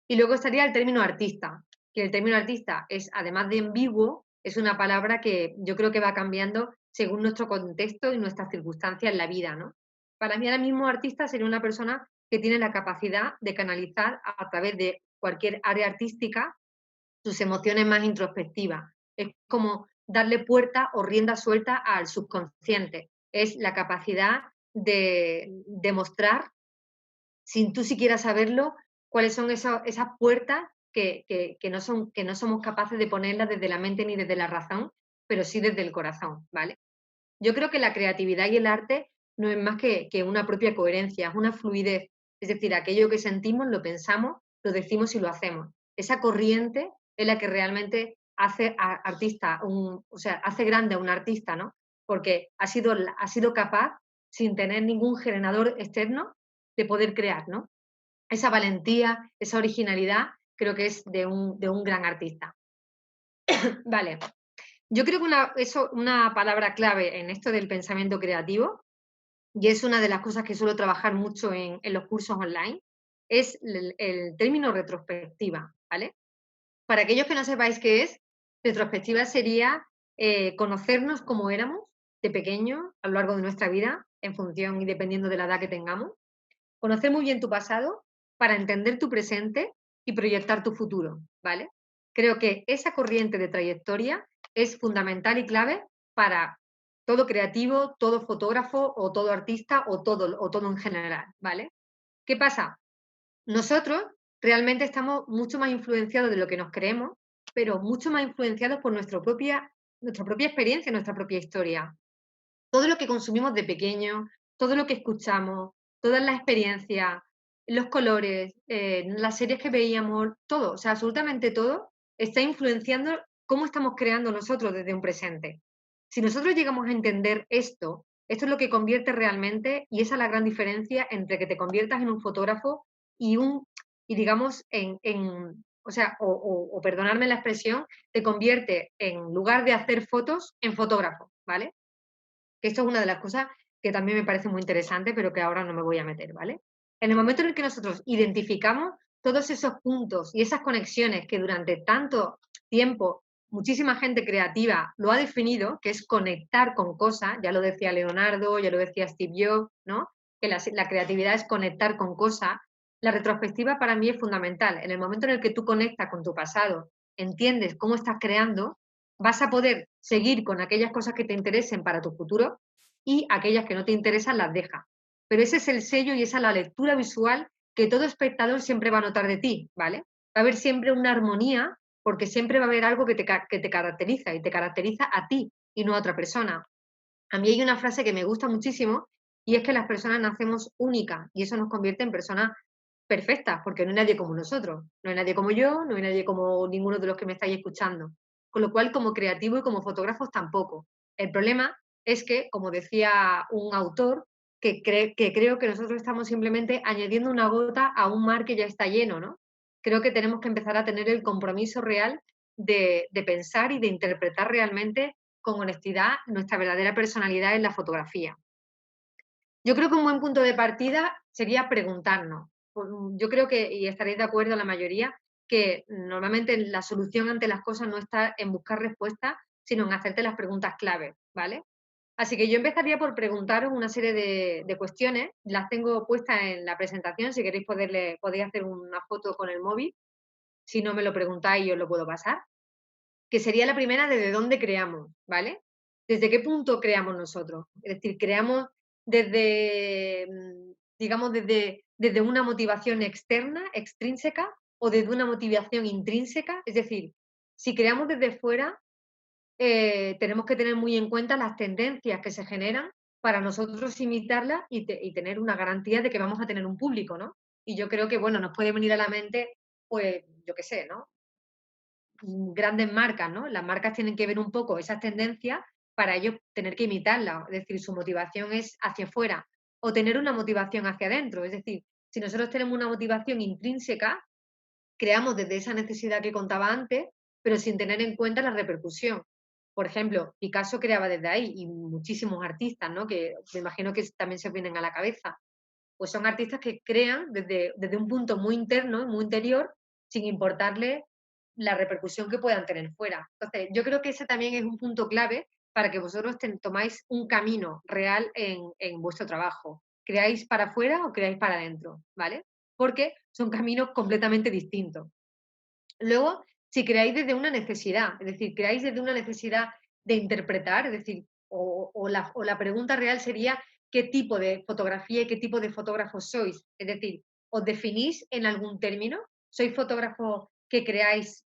Y luego estaría el término artista, que el término artista es, además de ambiguo, es una palabra que yo creo que va cambiando según nuestro contexto y nuestras circunstancias en la vida, ¿no? Para mí ahora mismo artista sería una persona que tiene la capacidad de canalizar a través de cualquier área artística sus emociones más introspectivas. Es como darle puerta o rienda suelta al subconsciente. Es la capacidad de demostrar sin tú siquiera saberlo, cuáles son esas puertas que no somos capaces de ponerlas desde la mente ni desde la razón, pero sí desde el corazón, ¿vale? Yo creo que la creatividad y el arte no es más que una propia coherencia, es una fluidez. Es decir, aquello que sentimos, lo pensamos, lo decimos y lo hacemos. Esa corriente es la que realmente hace artista, o sea, hace grande a un artista, ¿no? Porque ha sido capaz, sin tener ningún generador externo, de poder crear, ¿no? Esa valentía, esa originalidad, creo que es de un gran artista. Vale. Yo creo que una palabra clave en esto del pensamiento creativo, y es una de las cosas que suelo trabajar mucho en los cursos online, es el término retrospectiva, ¿vale? Para aquellos que no sepáis qué es, retrospectiva sería conocernos como éramos de pequeño a lo largo de nuestra vida, en función y dependiendo de la edad que tengamos. Conocer muy bien tu pasado para entender tu presente y proyectar tu futuro, ¿vale? Creo que esa corriente de trayectoria es fundamental y clave para todo creativo, todo fotógrafo o todo artista o todo en general, ¿vale? ¿Qué pasa? Nosotros realmente estamos mucho más influenciados de lo que nos creemos, pero mucho más influenciados por nuestra propia experiencia, nuestra propia historia. Todo lo que consumimos de pequeño, todo lo que escuchamos, todas las experiencias, los colores, las series que veíamos, todo, o sea, absolutamente todo está influenciando cómo estamos creando nosotros desde un presente. Si nosotros llegamos a entender esto es lo que convierte realmente, y esa es la gran diferencia entre que te conviertas en un fotógrafo y y digamos, o sea, o perdonadme la expresión, te convierte en lugar de hacer fotos en fotógrafo, ¿vale? Que esto es una de las cosas que también me parece muy interesante, pero que ahora no me voy a meter, ¿vale? En el momento en el que nosotros identificamos todos esos puntos y esas conexiones que durante tanto tiempo muchísima gente creativa lo ha definido, que es conectar con cosas, ya lo decía Leonardo, ya lo decía Steve Jobs, ¿no? Que la creatividad es conectar con cosas. La retrospectiva para mí es fundamental. En el momento en el que tú conectas con tu pasado, entiendes cómo estás creando, vas a poder seguir con aquellas cosas que te interesen para tu futuro y aquellas que no te interesan las dejas. Pero ese es el sello y esa es la lectura visual que todo espectador siempre va a notar de ti, ¿vale? Va a haber siempre una armonía porque siempre va a haber algo que te caracteriza y te caracteriza a ti y no a otra persona. A mí hay una frase que me gusta muchísimo y es que las personas nacemos únicas y eso nos convierte en personas perfectas porque no hay nadie como nosotros, no hay nadie como yo, no hay nadie como ninguno de los que me estáis escuchando. Con lo cual, como creativo y como fotógrafos tampoco. El problema es que, como decía un autor, que creo que nosotros estamos simplemente añadiendo una gota a un mar que ya está lleno, ¿no? Creo que tenemos que empezar a tener el compromiso real de pensar y de interpretar realmente con honestidad nuestra verdadera personalidad en la fotografía. Yo creo que un buen punto de partida sería preguntarnos. Yo creo que, y estaréis de acuerdo la mayoría, que normalmente la solución ante las cosas no está en buscar respuestas, sino en hacerte las preguntas clave, ¿vale? Así que yo empezaría por preguntaros una serie de cuestiones, las tengo puestas en la presentación, si queréis podéis hacer una foto con el móvil, si no me lo preguntáis yo os lo puedo pasar, que sería la primera desde dónde creamos, ¿vale? ¿Desde qué punto creamos nosotros? Es decir, creamos desde, digamos, desde una motivación externa, extrínseca, o desde una motivación intrínseca. Es decir, si creamos desde fuera, tenemos que tener muy en cuenta las tendencias que se generan para nosotros imitarlas y tener una garantía de que vamos a tener un público, ¿no? Y yo creo que, bueno, nos puede venir a la mente, pues, yo qué sé, ¿no? Grandes marcas, ¿no? Las marcas tienen que ver un poco esas tendencias para ellos tener que imitarlas, es decir, su motivación es hacia afuera o tener una motivación hacia adentro, es decir, si nosotros tenemos una motivación intrínseca, creamos desde esa necesidad que contaba antes, pero sin tener en cuenta la repercusión. Por ejemplo, Picasso creaba desde ahí y muchísimos artistas, ¿no? Que me imagino que también se os vienen a la cabeza. Pues son artistas que crean desde un punto muy interno, muy interior, sin importarle la repercusión que puedan tener fuera. Entonces, yo creo que ese también es un punto clave para que vosotros tomáis un camino real en vuestro trabajo. ¿Creáis para afuera o creáis para adentro? ¿Vale? Porque son caminos completamente distintos. Luego, si creáis desde una necesidad, es decir, creáis desde una necesidad de interpretar, es decir, o la pregunta real sería qué tipo de fotografía y qué tipo de fotógrafo sois. Es decir, ¿os definís en algún término? ¿Sois fotógrafos que creáis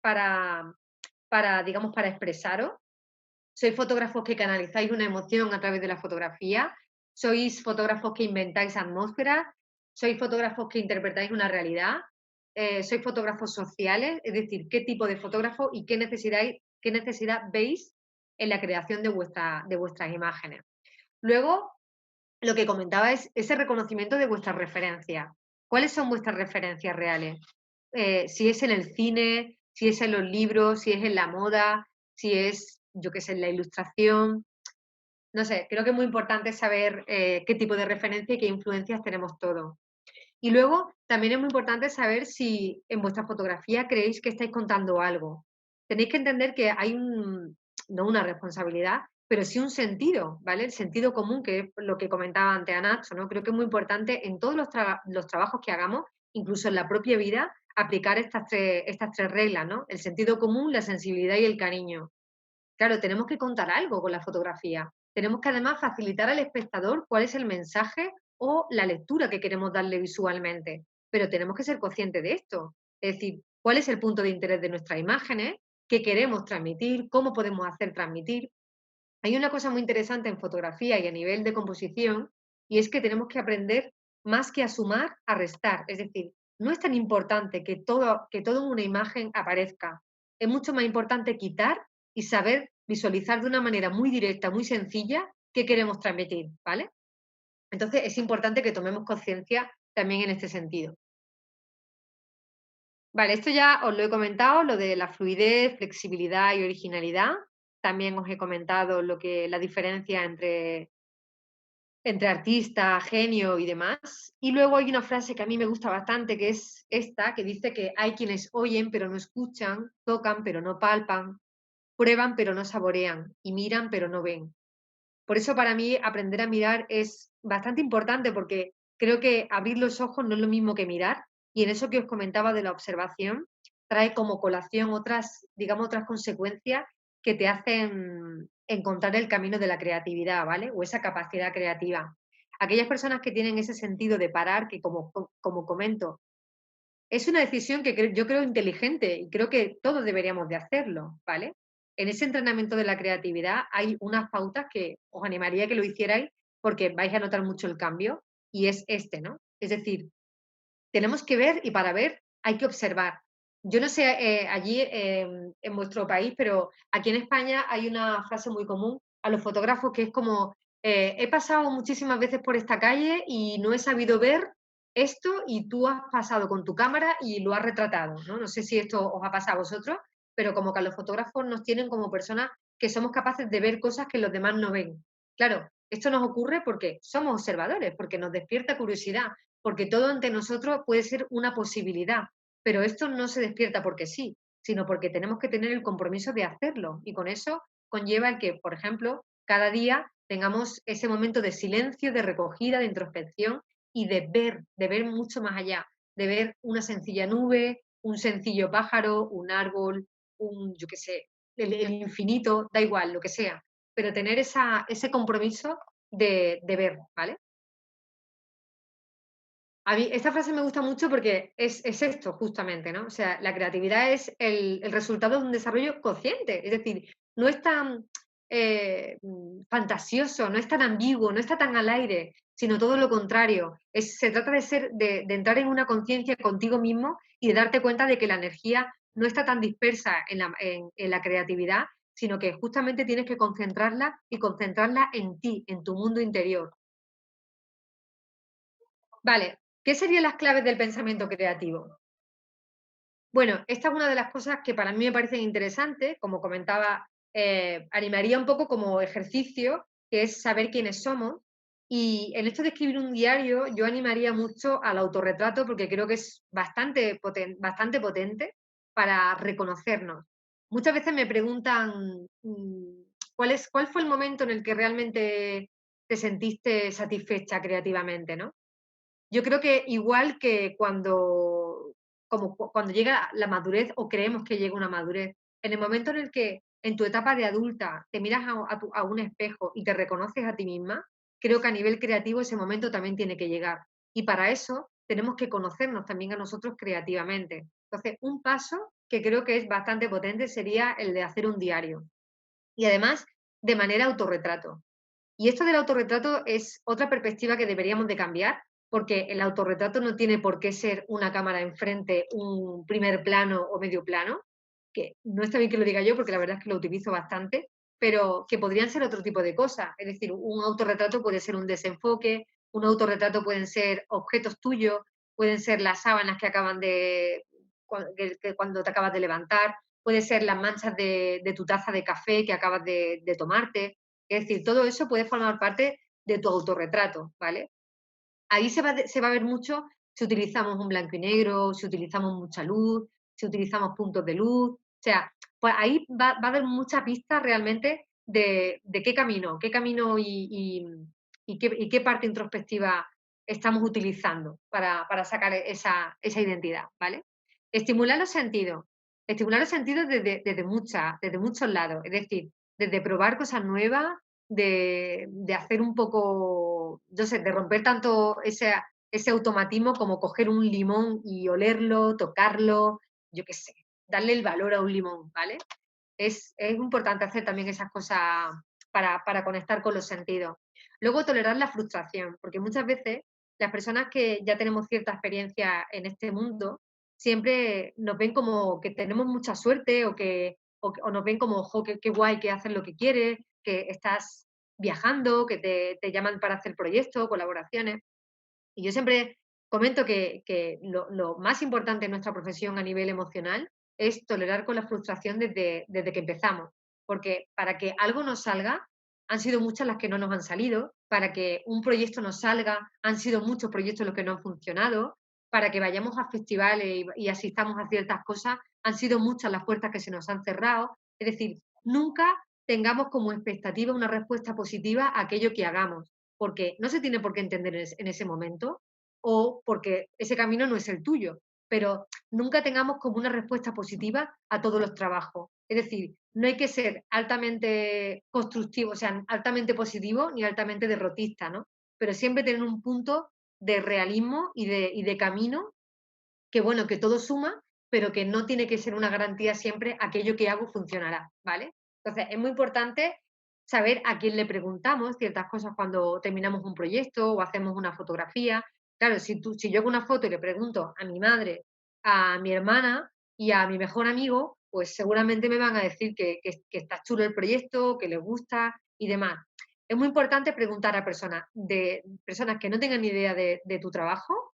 digamos, para expresaros? ¿Sois fotógrafos que canalizáis una emoción a través de la fotografía? ¿Sois fotógrafos que inventáis atmósferas? ¿Sois fotógrafos que interpretáis una realidad? ¿Sois fotógrafos sociales? Es decir, ¿qué tipo de fotógrafo y qué necesidad veis en la creación de vuestras imágenes? Luego, lo que comentaba es ese reconocimiento de vuestras referencias. ¿Cuáles son vuestras referencias reales? Si es en el cine, si es en los libros, si es en la moda, si es, yo qué sé, en la ilustración. No sé, creo que es muy importante saber qué tipo de referencia y qué influencias tenemos todos. Y luego también es muy importante saber si en vuestra fotografía creéis que estáis contando algo. Tenéis que entender que hay no una responsabilidad, pero sí un sentido, ¿vale? El sentido común, que es lo que comentaba antes Nacho, ¿no? Creo que es muy importante en todos los trabajos que hagamos, incluso en la propia vida, aplicar estas tres reglas, ¿no? El sentido común, la sensibilidad y el cariño. Claro, tenemos que contar algo con la fotografía. Tenemos que además facilitar al espectador cuál es el mensaje o la lectura que queremos darle visualmente. Pero tenemos que ser conscientes de esto. Es decir, cuál es el punto de interés de nuestras imágenes, qué queremos transmitir, cómo podemos hacer transmitir. Hay una cosa muy interesante en fotografía y a nivel de composición, y es que tenemos que aprender más que a sumar, a restar. Es decir, no es tan importante que todo en una imagen aparezca. Es mucho más importante quitar y saber visualizar de una manera muy directa, muy sencilla, qué queremos transmitir, ¿vale? Entonces es importante que tomemos conciencia también en este sentido. Vale, esto ya os lo he comentado, lo de la fluidez, flexibilidad y originalidad. También os he comentado la diferencia entre artista, genio y demás. Y luego hay una frase que a mí me gusta bastante, que es esta, que dice que hay quienes oyen pero no escuchan, tocan pero no palpan, prueban pero no saborean y miran pero no ven. Por eso para mí aprender a mirar es bastante importante porque creo que abrir los ojos no es lo mismo que mirar y en eso que os comentaba de la observación trae como colación otras, digamos, otras consecuencias que te hacen encontrar el camino de la creatividad, ¿vale? O esa capacidad creativa. Aquellas personas que tienen ese sentido de parar, que como comento, es una decisión que yo creo inteligente y creo que todos deberíamos de hacerlo, ¿vale? En ese entrenamiento de la creatividad hay unas pautas que os animaría a que lo hicierais porque vais a notar mucho el cambio y es este, ¿no? Es decir, tenemos que ver y para ver hay que observar. Yo no sé allí en vuestro país, pero aquí en España hay una frase muy común a los fotógrafos que es como, he pasado muchísimas veces por esta calle y no he sabido ver esto y tú has pasado con tu cámara y lo has retratado, ¿no? No sé si esto os ha pasado a vosotros, pero como que a los fotógrafos nos tienen como personas que somos capaces de ver cosas que los demás no ven. Claro, esto nos ocurre porque somos observadores, porque nos despierta curiosidad, porque todo ante nosotros puede ser una posibilidad, pero esto no se despierta porque sí, sino porque tenemos que tener el compromiso de hacerlo. Y con eso conlleva el que, por ejemplo, cada día tengamos ese momento de silencio, de recogida, de introspección y de ver mucho más allá, de ver una sencilla nube, un sencillo pájaro, un árbol, yo qué sé, el infinito, da igual, lo que sea, pero tener ese compromiso de ver, ¿vale? A mí esta frase me gusta mucho porque es esto justamente, ¿no? O sea, la creatividad es el resultado de un desarrollo consciente, es decir, no es tan, fantasioso, no es tan ambiguo, no está tan al aire, sino todo lo contrario. Se trata de entrar en una conciencia contigo mismo y de darte cuenta de que la energía no está tan dispersa en la creatividad, sino que justamente tienes que concentrarla y concentrarla en ti, en tu mundo interior. Vale, ¿qué serían las claves del pensamiento creativo? Bueno, esta es una de las cosas que para mí me parecen interesantes, como comentaba, animaría un poco como ejercicio, que es saber quiénes somos. Y en esto de escribir un diario, yo animaría mucho al autorretrato porque creo que es bastante potente para reconocernos. Muchas veces me preguntan cuál fue el momento en el que realmente te sentiste satisfecha creativamente, ¿no? Yo creo que igual que cuando llega la madurez o creemos que llega una madurez, en el momento en el que en tu etapa de adulta te miras a un espejo y te reconoces a ti misma, creo que a nivel creativo ese momento también tiene que llegar. Y para eso tenemos que conocernos también a nosotros creativamente. Entonces, un paso que creo que es bastante potente sería el de hacer un diario. Y además, de manera autorretrato. Y esto del autorretrato es otra perspectiva que deberíamos de cambiar, porque el autorretrato no tiene por qué ser una cámara enfrente, un primer plano o medio plano, que no está bien que lo diga yo porque la verdad es que lo utilizo bastante, pero que podrían ser otro tipo de cosas. Es decir, un autorretrato puede ser un desenfoque, un autorretrato pueden ser objetos tuyos, pueden ser las sábanas que acaban que cuando te acabas de levantar, puede ser las manchas de tu taza de café que acabas de tomarte, es decir, todo eso puede formar parte de tu autorretrato, ¿vale? Ahí se va a ver mucho si utilizamos un blanco y negro, si utilizamos mucha luz, si utilizamos puntos de luz. O sea, pues ahí va a haber mucha pista realmente de qué camino y qué parte introspectiva estamos utilizando para sacar esa identidad, ¿vale? Estimular los sentidos. Estimular los sentidos desde muchos lados. Es decir, desde probar cosas nuevas, de hacer un poco, yo sé, de romper tanto ese automatismo como coger un limón y olerlo, tocarlo, yo qué sé, darle el valor a un limón, ¿vale? Es importante hacer también esas cosas para conectar con los sentidos. Luego, tolerar la frustración, porque muchas veces las personas que ya tenemos cierta experiencia en este mundo, siempre nos ven como que tenemos mucha suerte o nos ven como, jo, qué guay que haces lo que quieres, que estás viajando, que te llaman para hacer proyectos, colaboraciones. Y yo siempre comento que lo más importante en nuestra profesión a nivel emocional es tolerar con la frustración desde que empezamos. Porque para que algo nos salga, han sido muchas las que no nos han salido. Para que un proyecto nos salga, han sido muchos proyectos los que no han funcionado. Para que vayamos a festivales y asistamos a ciertas cosas, han sido muchas las puertas que se nos han cerrado. Es decir, nunca tengamos como expectativa una respuesta positiva a aquello que hagamos, porque no se tiene por qué entender en ese momento o porque ese camino no es el tuyo, pero nunca tengamos como una respuesta positiva a todos los trabajos. Es decir, no hay que ser altamente constructivo, o sea, altamente positivo ni altamente derrotista, ¿no? Pero siempre tener un punto de realismo y de camino que bueno, que todo suma, pero que no tiene que ser una garantía siempre aquello que hago funcionará, ¿vale? Entonces, es muy importante saber a quién le preguntamos ciertas cosas cuando terminamos un proyecto o hacemos una fotografía. Claro, si yo hago una foto y le pregunto a mi madre, a mi hermana y a mi mejor amigo, pues seguramente me van a decir que está chulo el proyecto, que les gusta y demás. Es muy importante preguntar a personas que no tengan ni idea de tu trabajo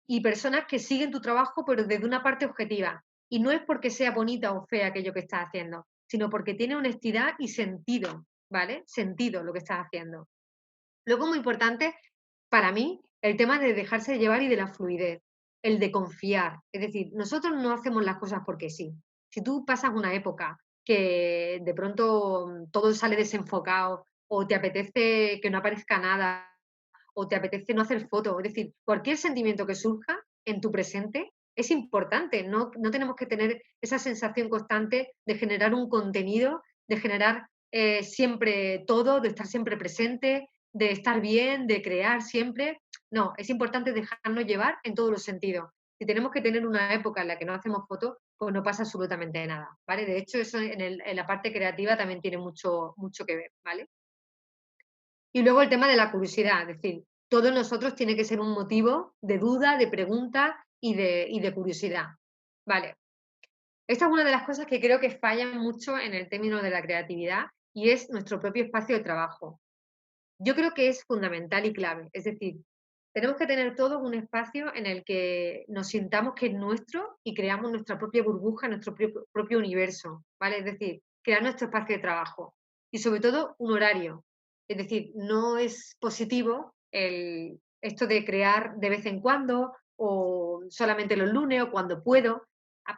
y personas que siguen tu trabajo, pero desde una parte objetiva. Y no es porque sea bonita o fea aquello que estás haciendo, sino porque tiene honestidad y sentido, ¿vale? Sentido lo que estás haciendo. Luego, muy importante para mí, el tema de dejarse llevar y de la fluidez, el de confiar. Es decir, nosotros no hacemos las cosas porque sí. Si tú pasas una época que de pronto todo sale desenfocado o te apetece que no aparezca nada o te apetece no hacer fotos. Es decir, cualquier sentimiento que surja en tu presente es importante. No tenemos que tener esa sensación constante de generar un contenido, de generar siempre todo, de estar siempre presente, de estar bien, de crear siempre. No, es importante dejarnos llevar en todos los sentidos. Si tenemos que tener una época en la que no hacemos fotos, pues no pasa absolutamente nada, ¿vale? De hecho, eso en la parte creativa también tiene mucho, mucho que ver, ¿vale? Y luego el tema de la curiosidad, es decir, todo en nosotros tiene que ser un motivo de duda, de pregunta y de curiosidad. Vale, esta es una de las cosas que creo que fallan mucho en el término de la creatividad y es nuestro propio espacio de trabajo. Yo creo que es fundamental y clave, es decir, tenemos que tener todos un espacio en el que nos sintamos que es nuestro y creamos nuestra propia burbuja, nuestro propio universo, ¿vale? Es decir, crear nuestro espacio de trabajo y sobre todo un horario. Es decir, no es positivo esto de crear de vez en cuando o solamente los lunes o cuando puedo.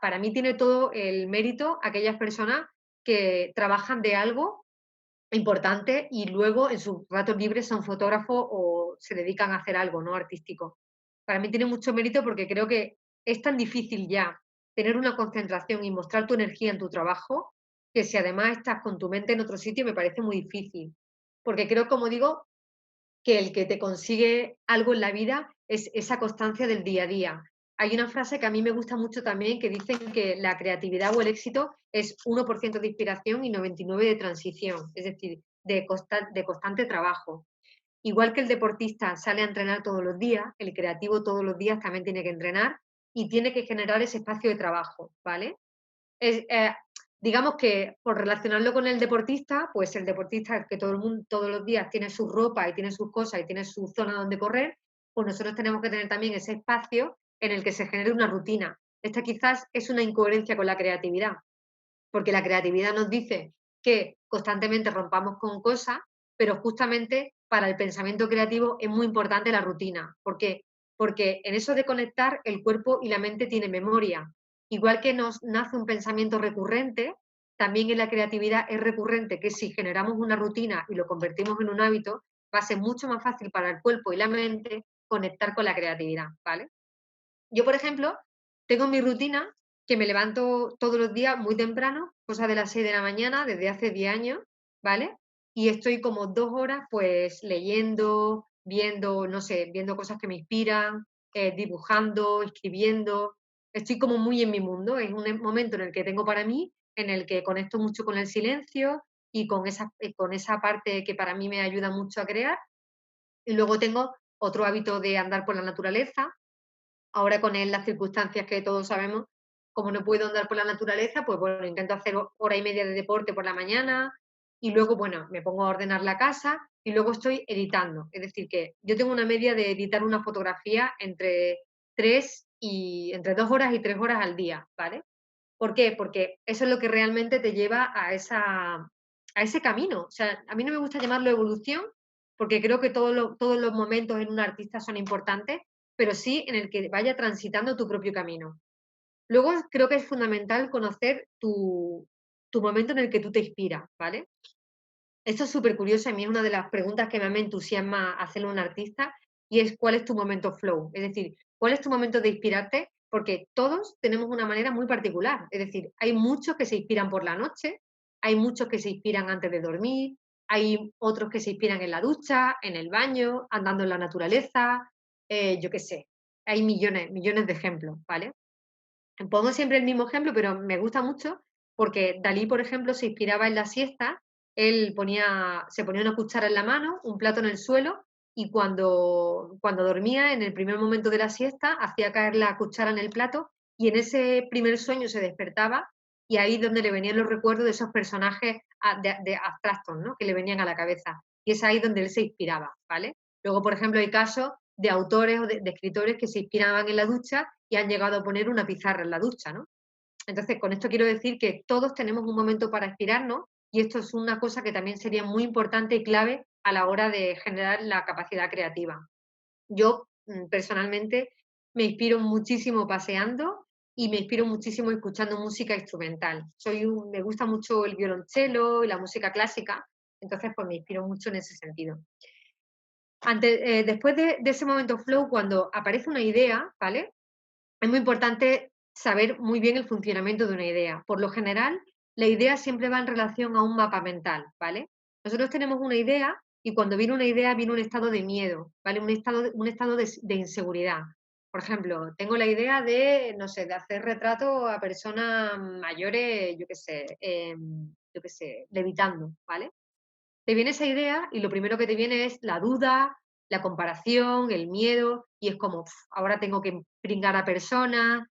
Para mí tiene todo el mérito aquellas personas que trabajan de algo importante y luego en sus ratos libres son fotógrafos o se dedican a hacer algo, ¿no? Artístico. Para mí tiene mucho mérito porque creo que es tan difícil ya tener una concentración y mostrar tu energía en tu trabajo, que si además estás con tu mente en otro sitio me parece muy difícil. Porque creo, como digo, que el que te consigue algo en la vida es esa constancia del día a día. Hay una frase que a mí me gusta mucho también que dicen que la creatividad o el éxito es 1% de inspiración y 99% de transición, es decir, de constante trabajo. Igual que el deportista sale a entrenar todos los días, el creativo todos los días también tiene que entrenar y tiene que generar ese espacio de trabajo, ¿vale? Es, digamos que por relacionarlo con el deportista, pues el deportista que todo el mundo todos los días tiene su ropa y tiene sus cosas y tiene su zona donde correr, pues nosotros tenemos que tener también ese espacio en el que se genere una rutina. Esta quizás es una incoherencia con la creatividad, porque la creatividad nos dice que constantemente rompamos con cosas, pero justamente para el pensamiento creativo es muy importante la rutina. ¿Por qué? Porque en eso de conectar el cuerpo y la mente tiene memoria. Igual que nos nace un pensamiento recurrente, también en la creatividad es recurrente que si generamos una rutina y lo convertimos en un hábito, va a ser mucho más fácil para el cuerpo y la mente conectar con la creatividad, ¿vale? Yo, por ejemplo, tengo mi rutina que me levanto todos los días muy temprano, cosa de las 6 de la mañana, desde hace 10 años, ¿vale? Y estoy como 2 horas, pues, leyendo, viendo, no sé, viendo cosas que me inspiran, dibujando, escribiendo. Estoy como muy en mi mundo, es un momento en el que tengo para mí, en el que conecto mucho con el silencio y con esa parte que para mí me ayuda mucho a crear. Y luego tengo otro hábito de andar por la naturaleza, ahora con las circunstancias que todos sabemos, como no puedo andar por la naturaleza, pues bueno, intento hacer hora y media de deporte por la mañana y luego, bueno, me pongo a ordenar la casa y luego estoy editando. Es decir, que yo tengo una media de editar una fotografía entre 2 horas y 3 horas al día, ¿vale? ¿Por qué? Porque eso es lo que realmente te lleva a ese camino. O sea, a mí no me gusta llamarlo evolución, porque creo que todos los momentos en un artista son importantes, pero sí en el que vaya transitando tu propio camino. Luego creo que es fundamental conocer tu momento en el que tú te inspiras, ¿vale? Esto es súper curioso, a mí es una de las preguntas que más me entusiasma hacerle a un artista, y es, ¿cuál es tu momento flow? Es decir, ¿cuál es tu momento de inspirarte? Porque todos tenemos una manera muy particular. Es decir, hay muchos que se inspiran por la noche, hay muchos que se inspiran antes de dormir, hay otros que se inspiran en la ducha, en el baño, andando en la naturaleza, yo qué sé. Hay millones, millones de ejemplos, ¿vale? Pongo siempre el mismo ejemplo, pero me gusta mucho porque Dalí, por ejemplo, se inspiraba en la siesta. Él se ponía una cuchara en la mano, un plato en el suelo, y cuando dormía, en el primer momento de la siesta, hacía caer la cuchara en el plato, y en ese primer sueño se despertaba, y ahí es donde le venían los recuerdos de esos personajes de abstractos, ¿no? Que le venían a la cabeza. Y es ahí donde él se inspiraba, ¿vale? Luego, por ejemplo, hay casos de autores o de escritores que se inspiraban en la ducha y han llegado a poner una pizarra en la ducha, ¿no? Entonces, con esto quiero decir que todos tenemos un momento para inspirarnos, y esto es una cosa que también sería muy importante y clave a la hora de generar la capacidad creativa. Yo, personalmente, me inspiro muchísimo paseando y me inspiro muchísimo escuchando música instrumental. Me gusta mucho el violonchelo y la música clásica, entonces pues me inspiro mucho en ese sentido. Después de ese momento flow, cuando aparece una idea, ¿vale? Es muy importante saber muy bien el funcionamiento de una idea. Por lo general, la idea siempre va en relación a un mapa mental, ¿vale? Nosotros tenemos una idea, y cuando viene una idea viene un estado de miedo, ¿vale? Un estado de inseguridad. Por ejemplo, tengo la idea de, no sé, de hacer retrato a personas mayores, yo qué sé, levitando, ¿vale? Te viene esa idea y lo primero que te viene es la duda, la comparación, el miedo, y es como, ahora tengo que pringar a personas,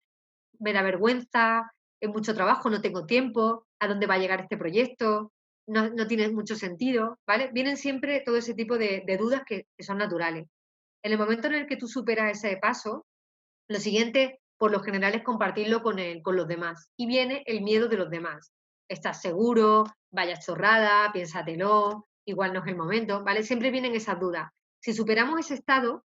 me da vergüenza, es mucho trabajo, no tengo tiempo, ¿a dónde va a llegar este proyecto? No tiene mucho sentido, ¿vale? Vienen siempre todo ese tipo de dudas que son naturales. En el momento en el que tú superas ese paso, lo siguiente, por lo general, es compartirlo con los demás. Y viene el miedo de los demás. ¿Estás seguro? Vaya chorrada, piénsatelo, igual no es el momento, ¿vale? Siempre vienen esas dudas. Si superamos ese estado,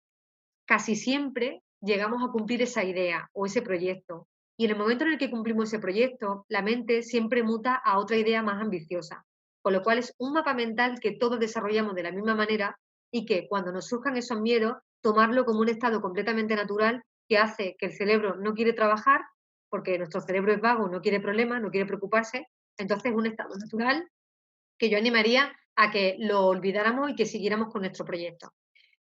casi siempre llegamos a cumplir esa idea o ese proyecto. Y en el momento en el que cumplimos ese proyecto, la mente siempre muta a otra idea más ambiciosa. Con lo cual es un mapa mental que todos desarrollamos de la misma manera, y que cuando nos surjan esos miedos, tomarlo como un estado completamente natural que hace que el cerebro no quiere trabajar, porque nuestro cerebro es vago, no quiere problemas, no quiere preocuparse. Entonces es un estado natural que yo animaría a que lo olvidáramos y que siguiéramos con nuestro proyecto.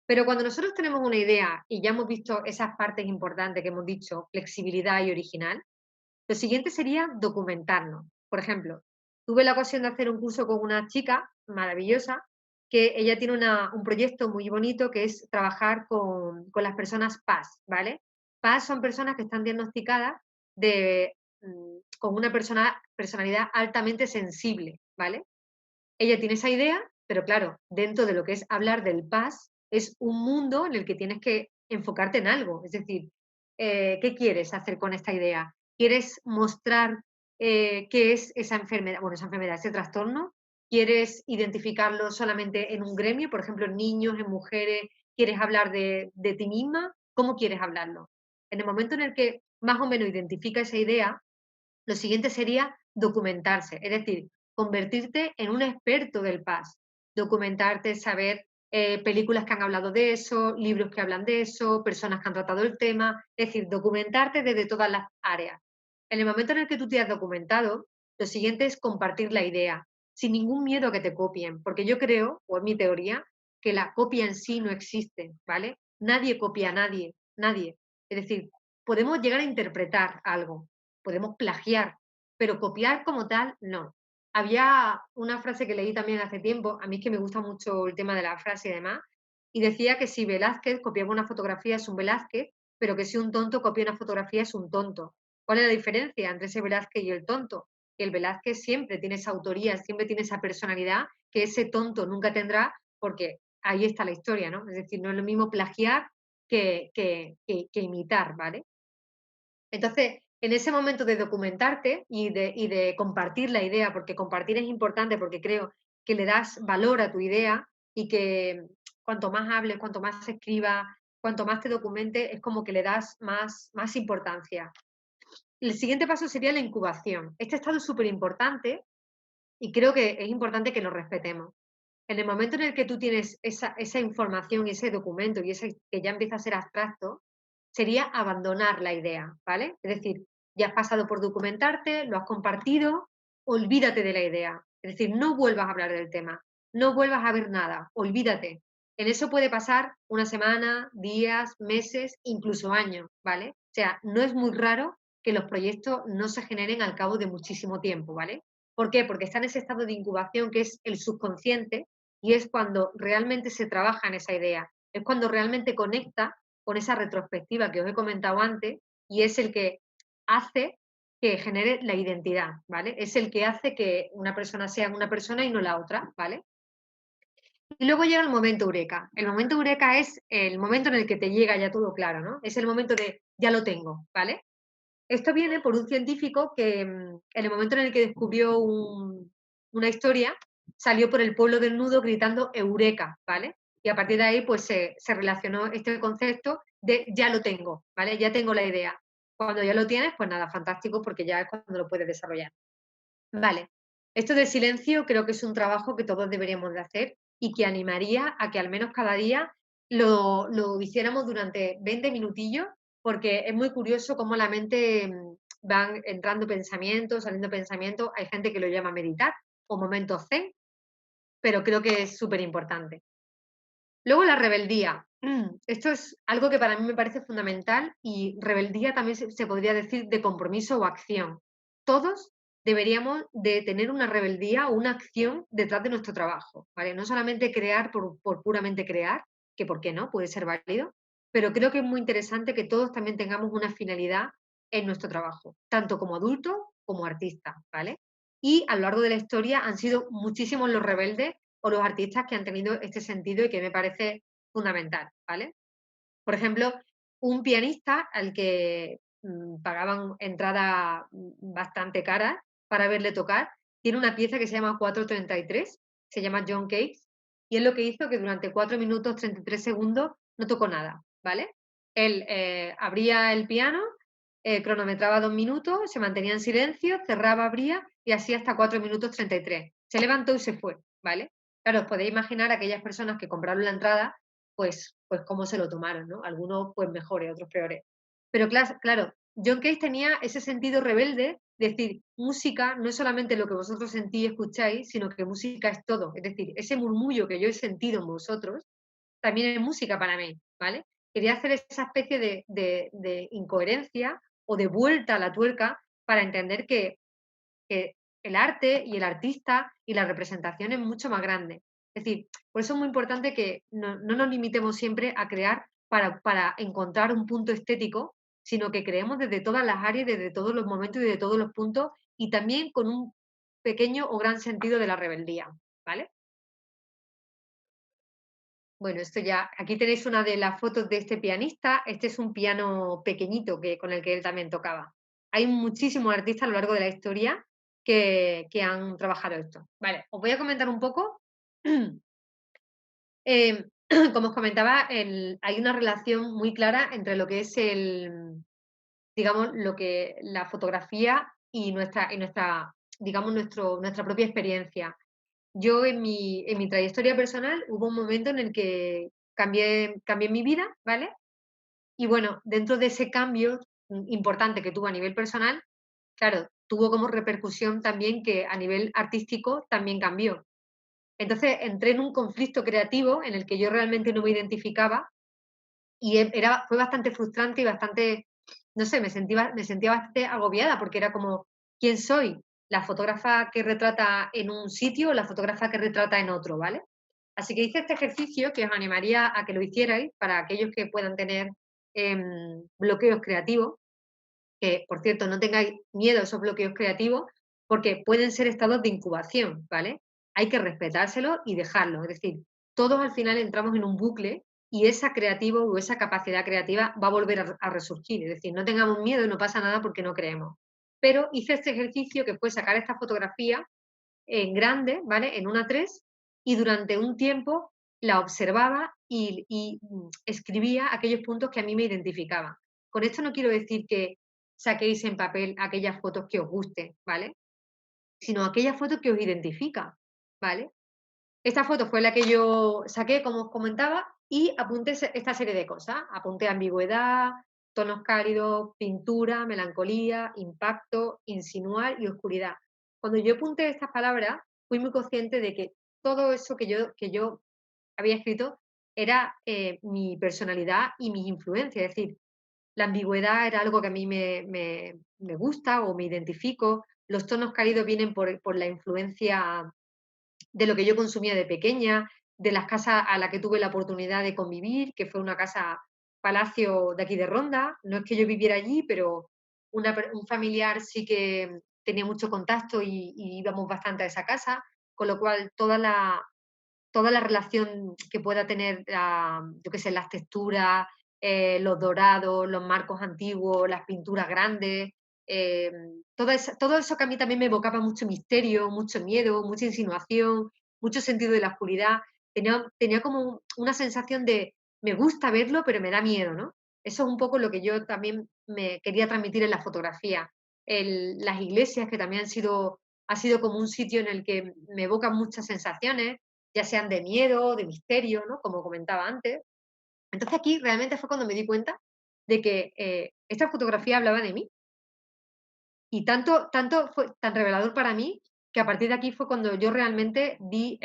Pero cuando nosotros tenemos una idea y ya hemos visto esas partes importantes que hemos dicho, flexibilidad y original, lo siguiente sería documentarnos. Por ejemplo, tuve la ocasión de hacer un curso con una chica maravillosa, que ella tiene un proyecto muy bonito, que es trabajar con las personas PAS, ¿vale? PAS son personas que están diagnosticadas con una personalidad altamente sensible, ¿vale? Ella tiene esa idea, pero claro, dentro de lo que es hablar del paz, es un mundo en el que tienes que enfocarte en algo. Es decir, ¿qué quieres hacer con esta idea? ¿Quieres mostrar qué es esa enfermedad, bueno, esa enfermedad, ese trastorno? ¿Quieres identificarlo solamente en un gremio, por ejemplo, en niños, en mujeres? ¿Quieres hablar de ti misma? ¿Cómo quieres hablarlo? En el momento en el que más o menos identifica esa idea, lo siguiente sería documentarse, es decir, convertirte en un experto del paz, documentarte, saber películas que han hablado de eso, libros que hablan de eso, personas que han tratado el tema, es decir, documentarte desde todas las áreas. En el momento en el que tú te has documentado, lo siguiente es compartir la idea, sin ningún miedo a que te copien, porque yo creo, o es mi teoría, que la copia en sí no existe, ¿vale? Nadie copia a nadie, nadie. Es decir, podemos llegar a interpretar algo, podemos plagiar, pero copiar como tal, no. Había una frase que leí también hace tiempo, a mí es que me gusta mucho el tema de la frase y demás, y decía que si Velázquez copiaba una fotografía es un Velázquez, pero que si un tonto copia una fotografía es un tonto. ¿Cuál es la diferencia entre ese Velázquez y el tonto? Que el Velázquez siempre tiene esa autoría, siempre tiene esa personalidad que ese tonto nunca tendrá, porque ahí está la historia, ¿no? Es decir, no es lo mismo plagiar que imitar, ¿vale? Entonces, en ese momento de documentarte y de compartir la idea, porque compartir es importante, porque creo que le das valor a tu idea, y que cuanto más hables, cuanto más escribas, cuanto más te documentes, es como que le das más importancia. el siguiente paso sería la incubación. Este estado es súper importante y creo que es importante que lo respetemos. En el momento en el que tú tienes esa información y ese documento y ese que ya empieza a ser abstracto, sería abandonar la idea, ¿vale? Es decir, ya has pasado por documentarte, lo has compartido, olvídate de la idea. Es decir, no vuelvas a hablar del tema, no vuelvas a ver nada, olvídate. En eso puede pasar una semana, días, meses, incluso años, ¿vale? O sea, no es muy raro que los proyectos no se generen al cabo de muchísimo tiempo, ¿vale? ¿Por qué? Porque está en ese estado de incubación que es el subconsciente y es cuando realmente se trabaja en esa idea, es cuando realmente conecta con esa retrospectiva que os he comentado antes y es el que hace que genere la identidad, ¿vale? Es el que hace que una persona sea una persona y no la otra, ¿vale? Y luego llega el momento eureka. El momento eureka es el momento en el que te llega ya todo claro, ¿no? Es el momento de ya lo tengo, ¿vale? Esto viene por un científico que en el momento en el que descubrió una historia, salió por el pueblo del nudo gritando Eureka, ¿vale? Y a partir de ahí, pues se relacionó este concepto de ya lo tengo, ¿vale? Ya tengo la idea. Cuando ya lo tienes, pues nada, fantástico, porque ya es cuando lo puedes desarrollar. Vale. Esto del silencio creo que es un trabajo que todos deberíamos de hacer y que animaría a que al menos cada día lo hiciéramos durante 20 minutillos, porque es muy curioso cómo la mente van entrando pensamientos, saliendo pensamientos. Hay gente que lo llama meditar o momentos zen, pero creo que es súper importante. Luego la rebeldía. Esto es algo que para mí me parece fundamental y rebeldía también se podría decir de compromiso o acción. Todos deberíamos de tener una rebeldía o una acción detrás de nuestro trabajo, ¿vale? No solamente crear por puramente crear, que por qué no, puede ser válido, pero creo que es muy interesante que todos también tengamos una finalidad en nuestro trabajo, tanto como adultos como artistas, ¿vale? Y a lo largo de la historia han sido muchísimos los rebeldes o los artistas que han tenido este sentido y que me parece fundamental, ¿vale? Por ejemplo, un pianista al que pagaban entrada bastante cara para verle tocar, tiene una pieza que se llama 4:33, se llama John Cage, y es lo que hizo que durante 4 minutos 33 segundos no tocó nada, ¿vale? Él abría el piano, cronometraba 2 minutos, se mantenía en silencio, cerraba, abría y así hasta 4 minutos 33. Se levantó y se fue, ¿vale? Claro, os podéis imaginar aquellas personas que compraron la entrada pues cómo se lo tomaron, ¿no? Algunos pues mejores, otros peores. Pero claro, John Cage tenía ese sentido rebelde, de decir, música no es solamente lo que vosotros sentís y escucháis, sino que música es todo. Es decir, ese murmullo que yo he sentido en vosotros también es música para mí, ¿vale? Quería hacer esa especie de incoherencia o de vuelta a la tuerca para entender que el arte y el artista y la representación es mucho más grande. Es decir, por eso es muy importante que no nos limitemos siempre a crear para encontrar un punto estético, sino que creemos desde todas las áreas, desde todos los momentos y de todos los puntos, y también con un pequeño o gran sentido de la rebeldía, ¿vale? Bueno, esto ya, aquí tenéis una de las fotos de este pianista. Este es un piano pequeñito con el que él también tocaba. Hay muchísimos artistas a lo largo de la historia que han trabajado esto. Vale, os voy a comentar un poco. Em, como os comentaba, hay una relación muy clara entre lo que es digamos, la fotografía y nuestra, digamos, nuestra propia experiencia. Yo en mi trayectoria personal hubo un momento en el que cambié mi vida, ¿vale? Y bueno, dentro de ese cambio importante que tuvo a nivel personal, claro, tuvo como repercusión también que a nivel artístico también cambió. Entonces entré en un conflicto creativo en el que yo realmente no me identificaba y fue bastante frustrante y bastante, no sé, me sentía bastante agobiada porque era como, ¿quién soy? ¿La fotógrafa que retrata en un sitio o la fotógrafa que retrata en otro, ¿vale? Así que hice este ejercicio que os animaría a que lo hicierais para aquellos que puedan tener bloqueos creativos, que por cierto no tengáis miedo a esos bloqueos creativos porque pueden ser estados de incubación, ¿vale? Hay que respetárselo y dejarlo. Es decir, todos al final entramos en un bucle y esa creativo o esa capacidad creativa va a volver a resurgir. Es decir, no tengamos miedo y no pasa nada porque no creemos. Pero hice este ejercicio que fue sacar esta fotografía en grande, ¿vale? En una 3 y durante un tiempo la observaba y escribía aquellos puntos que a mí me identificaban. Con esto no quiero decir que saquéis en papel aquellas fotos que os gusten, ¿vale? Sino aquellas fotos que os identifican, ¿vale? Esta foto fue la que yo saqué, como os comentaba, y apunté esta serie de cosas. Apunté ambigüedad, tonos cálidos, pintura, melancolía, impacto, insinuar y oscuridad. Cuando yo apunté estas palabras, fui muy consciente de que todo eso que yo había escrito era mi personalidad y mis influencias. Es decir, la ambigüedad era algo que a mí me gusta o me identifico. Los tonos cálidos vienen por la influencia de lo que yo consumía de pequeña, de las casas a las que tuve la oportunidad de convivir, que fue una casa palacio de aquí de Ronda. No es que yo viviera allí, pero un familiar sí que tenía mucho contacto y íbamos bastante a esa casa, con lo cual toda la relación que pueda tener, yo qué sé, las texturas, los dorados, los marcos antiguos, las pinturas grandes, todo eso que a mí también me evocaba mucho misterio, mucho miedo, mucha insinuación, mucho sentido de la oscuridad. Tenía como una sensación de, me gusta verlo, pero me da miedo, ¿no? Eso es un poco lo que yo también me quería transmitir en la fotografía. Las iglesias, que también ha sido como un sitio en el que me evocan muchas sensaciones, ya sean de miedo, de misterio, ¿no? Como comentaba antes. Entonces aquí realmente fue cuando me di cuenta de que esta fotografía hablaba de mí y tanto fue tan revelador para mí que a partir de aquí fue cuando yo realmente di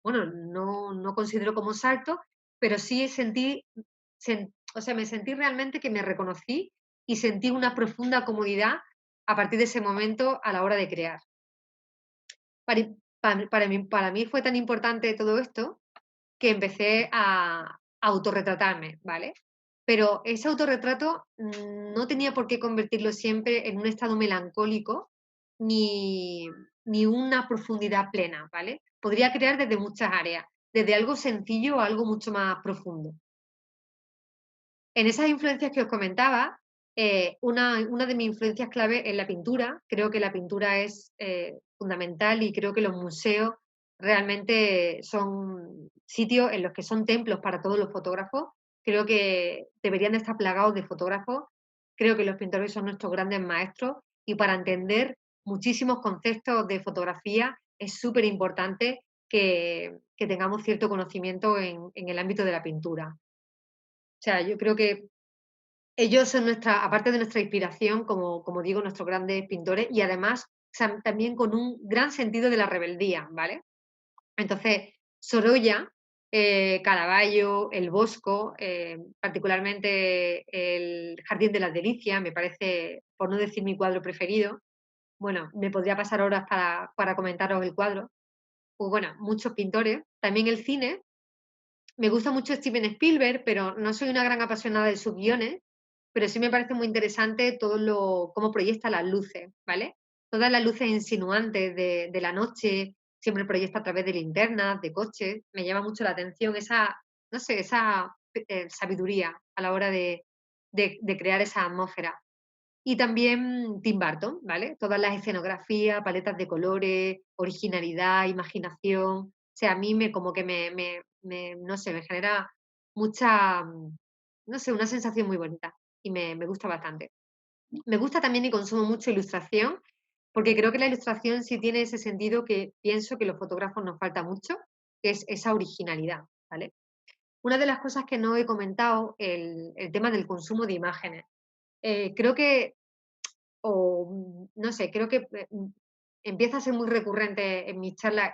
bueno, no considero como un salto, pero sí o sea, me sentí realmente que me reconocí y sentí una profunda comodidad a partir de ese momento a la hora de crear. Para mí fue tan importante todo esto que empecé a autorretratarme, ¿vale? Pero ese autorretrato no tenía por qué convertirlo siempre en un estado melancólico ni, ni una profundidad plena, ¿vale? Podría crear desde muchas áreas, desde algo sencillo a algo mucho más profundo. En esas influencias que os comentaba, una de mis influencias clave es la pintura. Creo que la pintura es fundamental y creo que los museos realmente son sitios en los que son templos para todos los fotógrafos. Creo que deberían de estar plagados de fotógrafos. Creo que los pintores son nuestros grandes maestros y para entender muchísimos conceptos de fotografía es súper importante que tengamos cierto conocimiento en el ámbito de la pintura. O sea, yo creo que ellos son aparte de nuestra inspiración, como digo, nuestros grandes pintores y además, también con un gran sentido de la rebeldía, ¿vale? Entonces, Sorolla, Caravaggio, el Bosco, particularmente el Jardín de las Delicias, me parece, por no decir mi cuadro preferido. Bueno, me podría pasar horas para comentaros el cuadro. Pues bueno, muchos pintores. También el cine. Me gusta mucho Steven Spielberg, pero no soy una gran apasionada de sus guiones, pero sí me parece muy interesante cómo proyecta las luces, ¿vale? Todas las luces insinuantes de la noche, siempre proyecta a través de linternas, de coches. Me llama mucho la atención esa, no sé, esa sabiduría a la hora de crear esa atmósfera. Y también Tim Burton, ¿vale? Todas las escenografías, paletas de colores, originalidad, imaginación. O sea, a mí como que no sé, me genera mucha, no sé, una sensación muy bonita y me gusta bastante. Me gusta también y consumo mucho ilustración, porque creo que la ilustración sí tiene ese sentido que pienso que los fotógrafos nos falta mucho, que es esa originalidad, ¿vale? Una de las cosas que no he comentado, el tema del consumo de imágenes. Creo que no sé, creo que, empieza a ser muy recurrente en mis charlas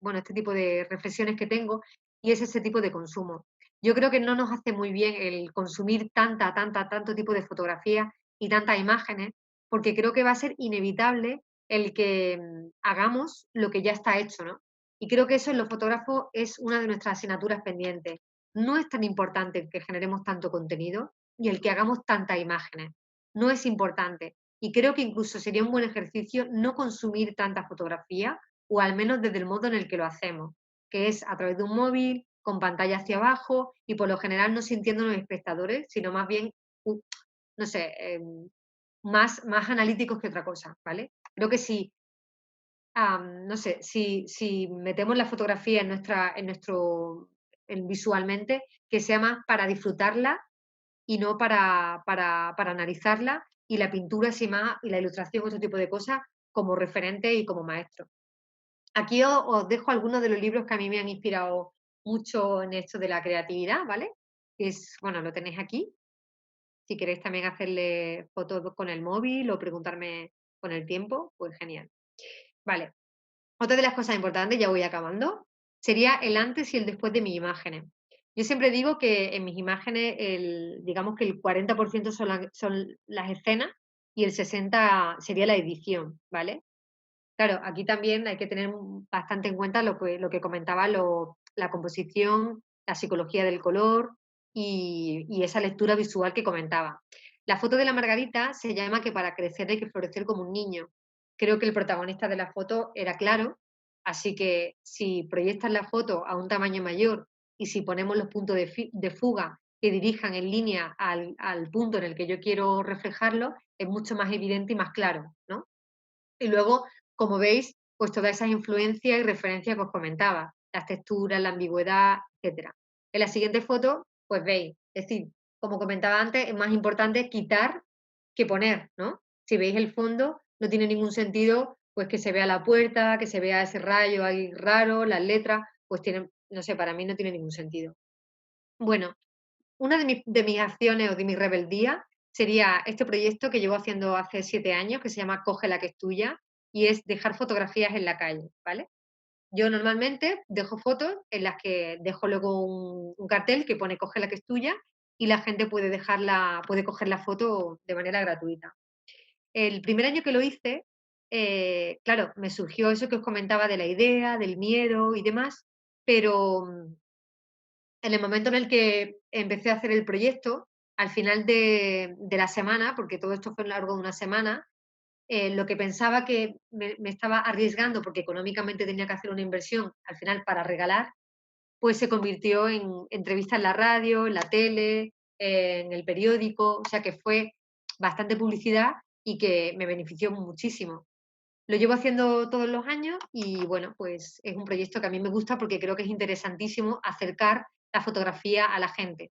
bueno, este tipo de reflexiones que tengo, y es ese tipo de consumo. Yo creo que no nos hace muy bien el consumir tanto tipo de fotografías y tantas imágenes, porque creo que va a ser inevitable el que, hagamos lo que ya está hecho, ¿no? Y creo que eso en los fotógrafos es una de nuestras asignaturas pendientes. No es tan importante el que generemos tanto contenido y el que hagamos tantas imágenes no es importante. Y creo que incluso sería un buen ejercicio no consumir tanta fotografía, o al menos desde el modo en el que lo hacemos, que es a través de un móvil, con pantalla hacia abajo y por lo general no sintiéndonos espectadores, sino más bien, no sé, más analíticos que otra cosa, ¿vale? Creo que si, no sé, si metemos la fotografía en visualmente, que sea más para disfrutarla y no para analizarla, y la pintura, sin más, y la ilustración, otro tipo de cosas, como referente y como maestro. Aquí os dejo algunos de los libros que a mí me han inspirado mucho en esto de la creatividad, ¿vale? Bueno, lo tenéis aquí. Si queréis también hacerle fotos con el móvil o preguntarme con el tiempo, pues genial. Vale, otra de las cosas importantes, ya voy acabando, sería el antes y el después de mis imágenes. Yo siempre digo que en mis imágenes, digamos que el 40% son las escenas y el 60% sería la edición, ¿vale? Claro, aquí también hay que tener bastante en cuenta lo que comentaba, la composición, la psicología del color y esa lectura visual que comentaba. La foto de la Margarita se llama que para crecer hay que florecer como un niño. Creo que el protagonista de la foto era claro, así que si proyectas la foto a un tamaño mayor y si ponemos los puntos de fuga que dirijan en línea al punto en el que yo quiero reflejarlo, es mucho más evidente y más claro, ¿no? Y luego, como veis, pues todas esas influencias y referencias que os comentaba, las texturas, la ambigüedad, etcétera. En la siguiente foto, pues veis, es decir, como comentaba antes, es más importante quitar que poner, ¿no? Si veis el fondo, no tiene ningún sentido pues que se vea la puerta, que se vea ese rayo ahí raro, las letras, pues tienen, no sé, para mí no tiene ningún sentido. Bueno, una de mis acciones o de mi rebeldía sería este proyecto que llevo haciendo hace 7 años, que se llama Coge la que es tuya, y es dejar fotografías en la calle, ¿vale? Yo normalmente dejo fotos en las que dejo luego un cartel que pone Coge la que es tuya y la gente puede coger la foto de manera gratuita. El primer año que lo hice, claro, me surgió eso que os comentaba de la idea, del miedo y demás, pero en el momento en el que empecé a hacer el proyecto, al final de la semana, porque todo esto fue a lo largo de una semana, lo que pensaba que me estaba arriesgando, porque económicamente tenía que hacer una inversión al final para regalar, pues se convirtió en entrevista en la radio, en la tele, en el periódico, o sea que fue bastante publicidad y que me benefició muchísimo. Lo llevo haciendo todos los años y bueno, pues es un proyecto que a mí me gusta porque creo que es interesantísimo acercar la fotografía a la gente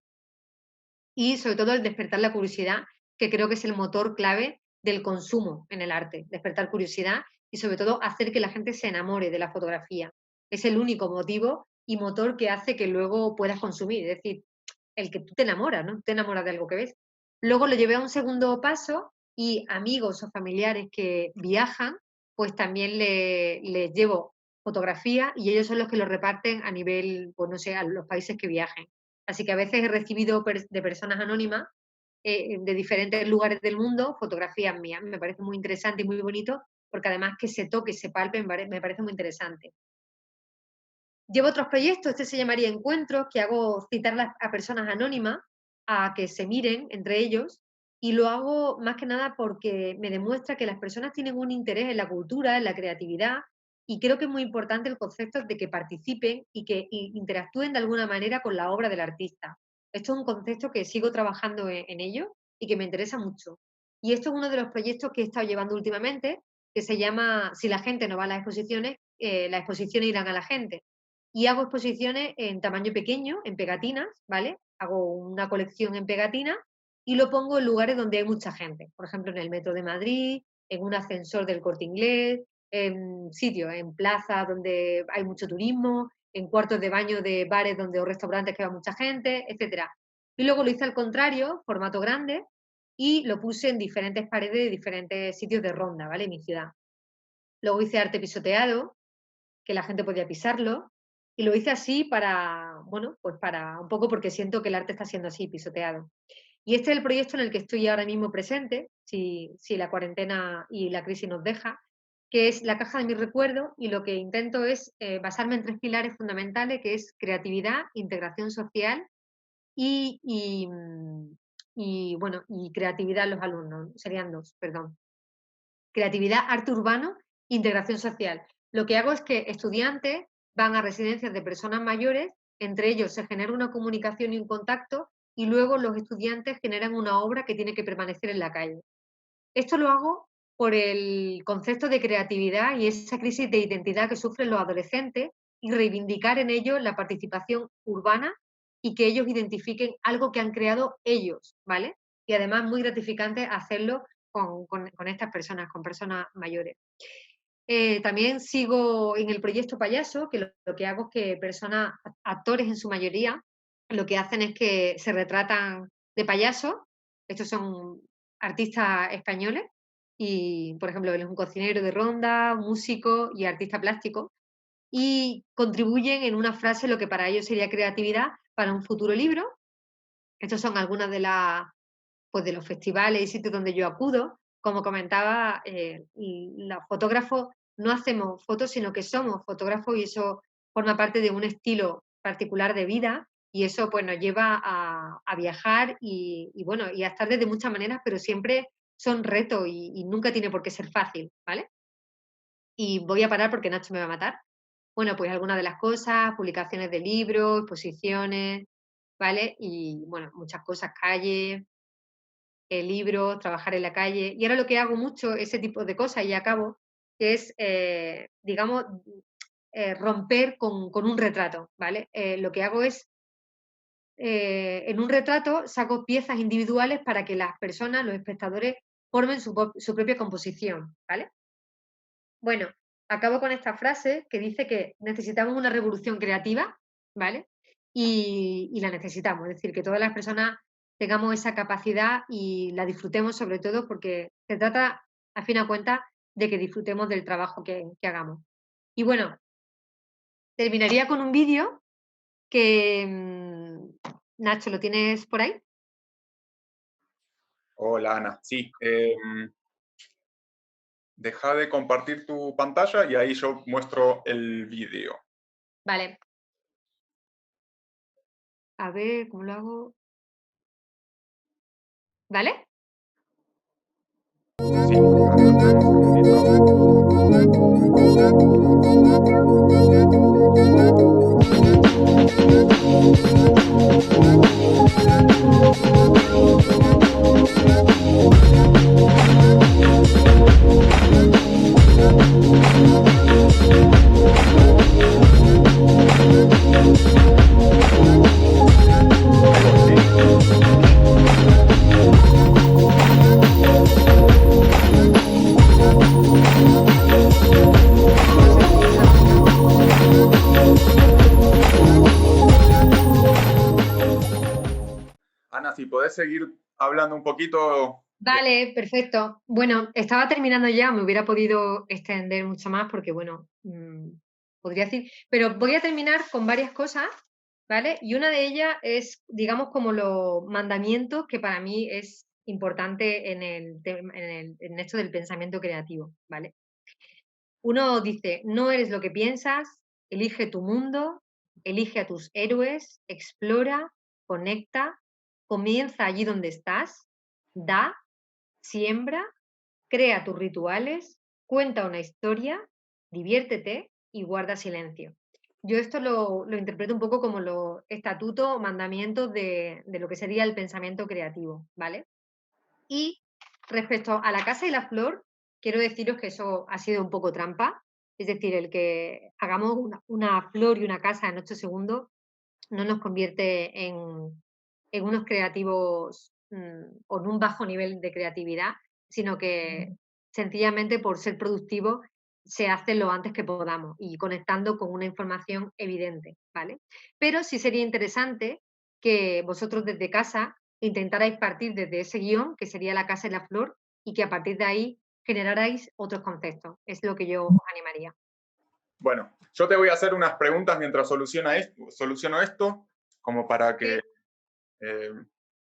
y sobre todo el despertar la curiosidad, que creo que es el motor clave del consumo en el arte, despertar curiosidad y sobre todo hacer que la gente se enamore de la fotografía. Es el único motivo y motor que hace que luego puedas consumir, es decir, el que tú te enamoras, ¿no? Te enamoras de algo que ves. Luego lo llevé a un segundo paso y amigos o familiares que viajan, pues también les llevo fotografía y ellos son los que lo reparten a nivel, pues no sé, a los países que viajen. Así que a veces he recibido de personas anónimas de diferentes lugares del mundo fotografías mías. Me parece muy interesante y muy bonito porque además que se toque, se palpe, me parece muy interesante. Llevo otros proyectos, este se llamaría Encuentros, que hago citar a personas anónimas a que se miren entre ellos y lo hago más que nada porque me demuestra que las personas tienen un interés en la cultura, en la creatividad y creo que es muy importante el concepto de que participen y que interactúen de alguna manera con la obra del artista. Esto es un concepto que sigo trabajando en ello y que me interesa mucho. Y esto es uno de los proyectos que he estado llevando últimamente, que se llama Si la gente no va a las exposiciones irán a la gente y hago exposiciones en tamaño pequeño, en pegatinas, ¿vale? Hago una colección en pegatinas y lo pongo en lugares donde hay mucha gente. Por ejemplo, en el metro de Madrid, en un ascensor del Corte Inglés, en sitios, en plazas donde hay mucho turismo, en cuartos de baño de bares donde o restaurantes que va mucha gente, etcétera. Y luego lo hice al contrario, formato grande, y lo puse en diferentes paredes de diferentes sitios de Ronda, ¿vale? En mi ciudad. Luego hice arte pisoteado, que la gente podía pisarlo. Y lo hice así para, bueno, pues para un poco porque siento que el arte está siendo así, pisoteado. Y este es el proyecto en el que estoy ahora mismo presente, si la cuarentena y la crisis nos deja, que es la caja de mis recuerdos y lo que intento es basarme en tres pilares fundamentales, que es creatividad, integración social y, y, mm, bueno, y creatividad en los alumnos, serían dos, perdón. Creatividad, arte urbano, integración social. Lo que hago es que estudiantes van a residencias de personas mayores, entre ellos se genera una comunicación y un contacto, y luego los estudiantes generan una obra que tiene que permanecer en la calle. Esto lo hago por el concepto de creatividad y esa crisis de identidad que sufren los adolescentes y reivindicar en ellos la participación urbana y que ellos identifiquen algo que han creado ellos, ¿vale? Y además muy gratificante hacerlo con estas personas, con personas mayores. También sigo en el proyecto Payaso, que lo que hago es que personas, actores en su mayoría, lo que hacen es que se retratan de payaso. Estos son artistas españoles y, por ejemplo, él es un cocinero de ronda, músico y artista plástico, y contribuyen en una frase lo que para ellos sería creatividad para un futuro libro. Estos son algunas de las pues de los festivales y sitios donde yo acudo. Como comentaba, los fotógrafos no hacemos fotos, sino que somos fotógrafos y eso forma parte de un estilo particular de vida y eso pues nos lleva a viajar y bueno, y a estar desde muchas maneras, pero siempre son retos y nunca tiene por qué ser fácil, ¿vale? Y voy a parar porque Nacho me va a matar. Bueno, pues algunas de las cosas, publicaciones de libros, exposiciones, ¿vale? Y bueno, muchas cosas, calles, libros, trabajar en la calle. Y ahora lo que hago mucho, ese tipo de cosas, y acabo, es, digamos, romper con un retrato, ¿vale? Lo que hago es, en un retrato saco piezas individuales para que las personas, los espectadores, formen su propia composición, ¿vale? Bueno, acabo con esta frase que dice que necesitamos una revolución creativa, ¿vale? Y la necesitamos, es decir, que todas las personas tengamos esa capacidad y la disfrutemos sobre todo porque se trata, a fin de cuentas, de que disfrutemos del trabajo que hagamos. Y bueno, terminaría con un vídeo que, Nacho, ¿lo tienes por ahí? Hola Ana, sí. Deja de compartir tu pantalla y ahí yo muestro el vídeo. Vale. A ver, ¿cómo lo hago? ¿Vale? Sí, a ver, dame un segundito. Ahí voy, ¿sí? No sé si está funcionando. Ana, si podés seguir hablando un poquito. Vale, perfecto. Bueno, estaba terminando ya, me hubiera podido extender mucho más porque, bueno, podría decir, pero voy a terminar con varias cosas, ¿vale? Y una de ellas es, digamos, como los mandamientos que para mí es importante en esto del pensamiento creativo, ¿vale? Uno dice, no eres lo que piensas, elige tu mundo, elige a tus héroes, explora, conecta, comienza allí donde estás, da, siembra, crea tus rituales, cuenta una historia, diviértete y guarda silencio. Yo esto lo interpreto un poco como los estatutos o mandamientos de lo que sería el pensamiento creativo, ¿vale? Y respecto a la casa y la flor, quiero deciros que eso ha sido un poco trampa. Es decir, el que hagamos una flor y una casa en 8 segundos no nos convierte en unos creativos o en un bajo nivel de creatividad, sino que sencillamente por ser productivo se hace lo antes que podamos y conectando con una información evidente, ¿vale? Pero sí sería interesante que vosotros desde casa intentarais partir desde ese guión, que sería la casa y la flor, y que a partir de ahí generarais otros conceptos. Es lo que yo os animaría. Bueno, yo te voy a hacer unas preguntas mientras soluciono esto, como para que ¿Ok? eh,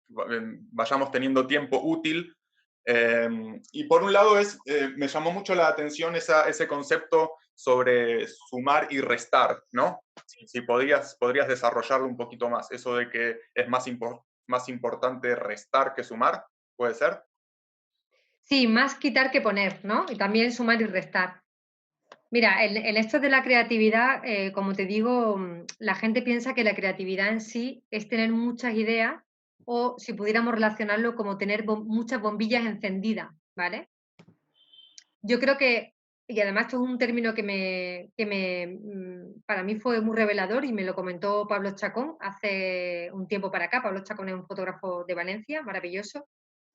vayamos teniendo tiempo útil. Y por un lado me llamó mucho la atención ese concepto sobre sumar y restar, ¿no? Si podrías desarrollarlo un poquito más, eso de que es más importante restar que sumar, ¿puede ser? Sí, más quitar que poner, ¿no? Y también sumar y restar. Mira, en esto de la creatividad, como te digo, la gente piensa que la creatividad en sí es tener muchas ideas o si pudiéramos relacionarlo como tener muchas bombillas encendidas, ¿vale? Yo creo que y además esto es un término para mí fue muy revelador y me lo comentó Pablo Chacón hace un tiempo para acá. Pablo Chacón es un fotógrafo de Valencia, maravilloso,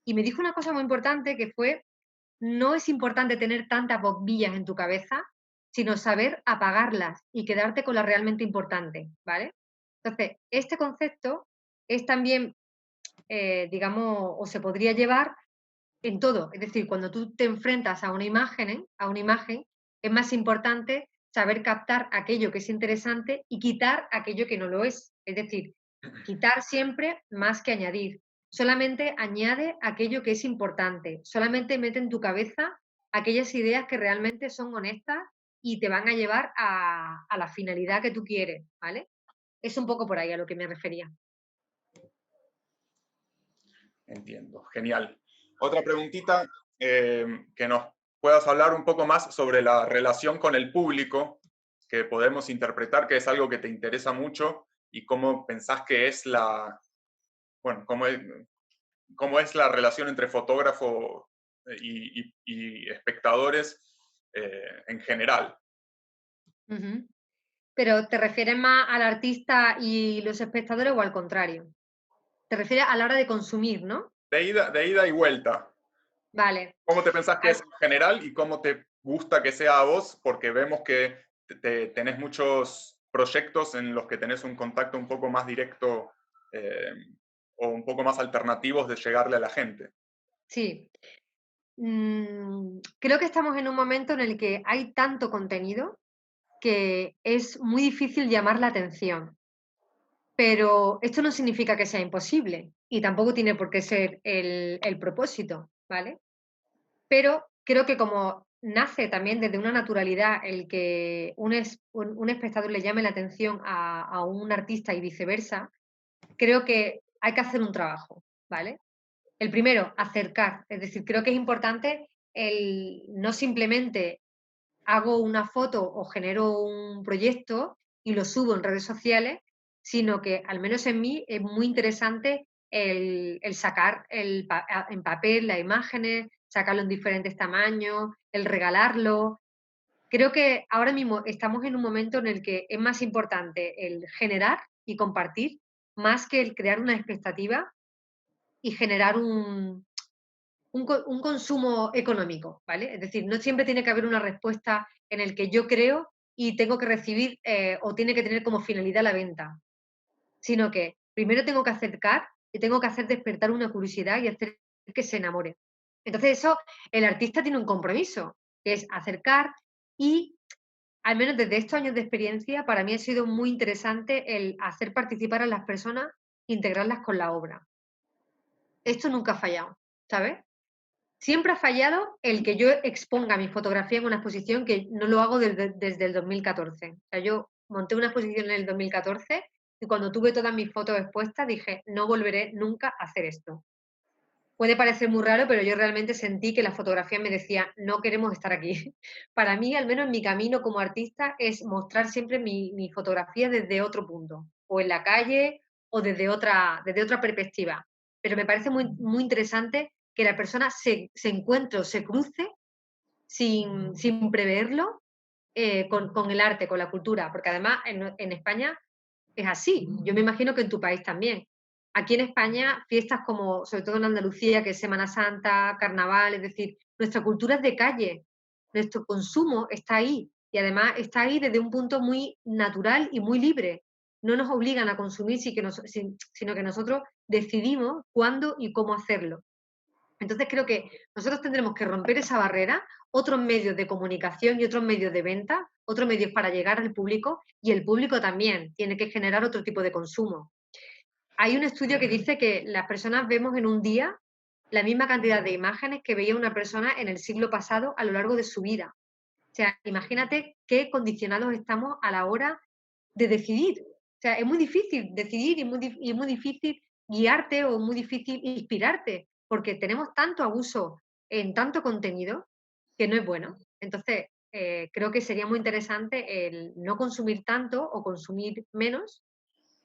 y me dijo una cosa muy importante que fue: no es importante tener tantas bombillas en tu cabeza, sino saber apagarlas y quedarte con la realmente importante, ¿vale? Entonces, este concepto es también, digamos, o se podría llevar en todo. Es decir, cuando tú te enfrentas a una imagen, es más importante saber captar aquello que es interesante y quitar aquello que no lo es. Es decir, quitar siempre más que añadir. Solamente añade aquello que es importante. Solamente mete en tu cabeza aquellas ideas que realmente son honestas y te van a llevar a la finalidad que tú quieres, ¿vale? Es un poco por ahí a lo que me refería. Entiendo, genial. Otra preguntita, que nos puedas hablar un poco más sobre la relación con el público, que podemos interpretar que es algo que te interesa mucho y cómo pensás que es bueno, cómo es la relación entre fotógrafo y espectadores en general. Ujú. Pero, ¿te refieres más al artista y los espectadores o al contrario? Te refieres a la hora de consumir, ¿no? De ida y vuelta. Vale. ¿Cómo te pensás que Al es en general y cómo te gusta que sea a vos? Porque vemos que tenés muchos proyectos en los que tenés un contacto un poco más directo eh, o un poco más alternativos de llegarle a la gente. sí. Creo que estamos en un momento en el que hay tanto contenido que es muy difícil llamar la atención, pero esto no significa que sea imposible y tampoco tiene por qué ser el propósito, ¿vale? Pero creo que como nace también desde una naturalidad el que un espectador le llame la atención a un artista y viceversa, creo que hay que hacer un trabajo, ¿vale? El primero, acercar, es decir, creo que es importante el no simplemente hago una foto o genero un proyecto y lo subo en redes sociales, sino que al menos en mí es muy interesante el sacar en papel las imágenes, sacarlo en diferentes tamaños, el regalarlo. Creo que ahora mismo estamos en un momento en el que es más importante el generar y compartir más que el crear una expectativa y generar un consumo económico, ¿vale? Es decir, no siempre tiene que haber una respuesta en el que yo creo y tengo que recibir, o tiene que tener como finalidad la venta, sino que primero tengo que acercar y tengo que hacer despertar una curiosidad y hacer que se enamore. Entonces eso, el artista tiene un compromiso, que es acercar y, al menos desde estos años de experiencia, para mí ha sido muy interesante el hacer participar a las personas, integrarlas con la obra. Esto nunca ha fallado, ¿sabes? Siempre ha fallado el que yo exponga mi fotografía en una exposición, que no lo hago desde el 2014. O sea, yo monté una exposición en el 2014 y cuando tuve todas mis fotos expuestas dije: "No volveré nunca a hacer esto". Puede parecer muy raro, pero yo realmente sentí que la fotografía me decía: "No queremos estar aquí". Para mí, al menos en mi camino como artista, es mostrar siempre mi fotografía desde otro punto, o en la calle, o desde otra perspectiva. Pero me parece muy interesante que la persona se encuentre o se cruce sin preverlo, con el arte, con la cultura, porque además en España es así. Yo me imagino que en tu país también. Aquí en España, fiestas como, sobre todo en Andalucía, que es Semana Santa, Carnaval, es decir, nuestra cultura es de calle, nuestro consumo está ahí y además está ahí desde un punto muy natural y muy libre. No nos obligan a consumir, sino que nosotros decidimos cuándo y cómo hacerlo. Entonces creo que nosotros tendremos que romper esa barrera, otros medios de comunicación y otros medios de venta, otros medios para llegar al público, y el público también tiene que generar otro tipo de consumo. Hay un estudio que dice que las personas vemos en un día la misma cantidad de imágenes que veía una persona en el siglo pasado a lo largo de su vida. O sea, imagínate qué condicionados estamos a la hora de decidir. O sea, es muy difícil decidir y muy difícil guiarte o muy difícil inspirarte, porque tenemos tanto abuso en tanto contenido que no es bueno. Entonces, creo que sería muy interesante el no consumir tanto o consumir menos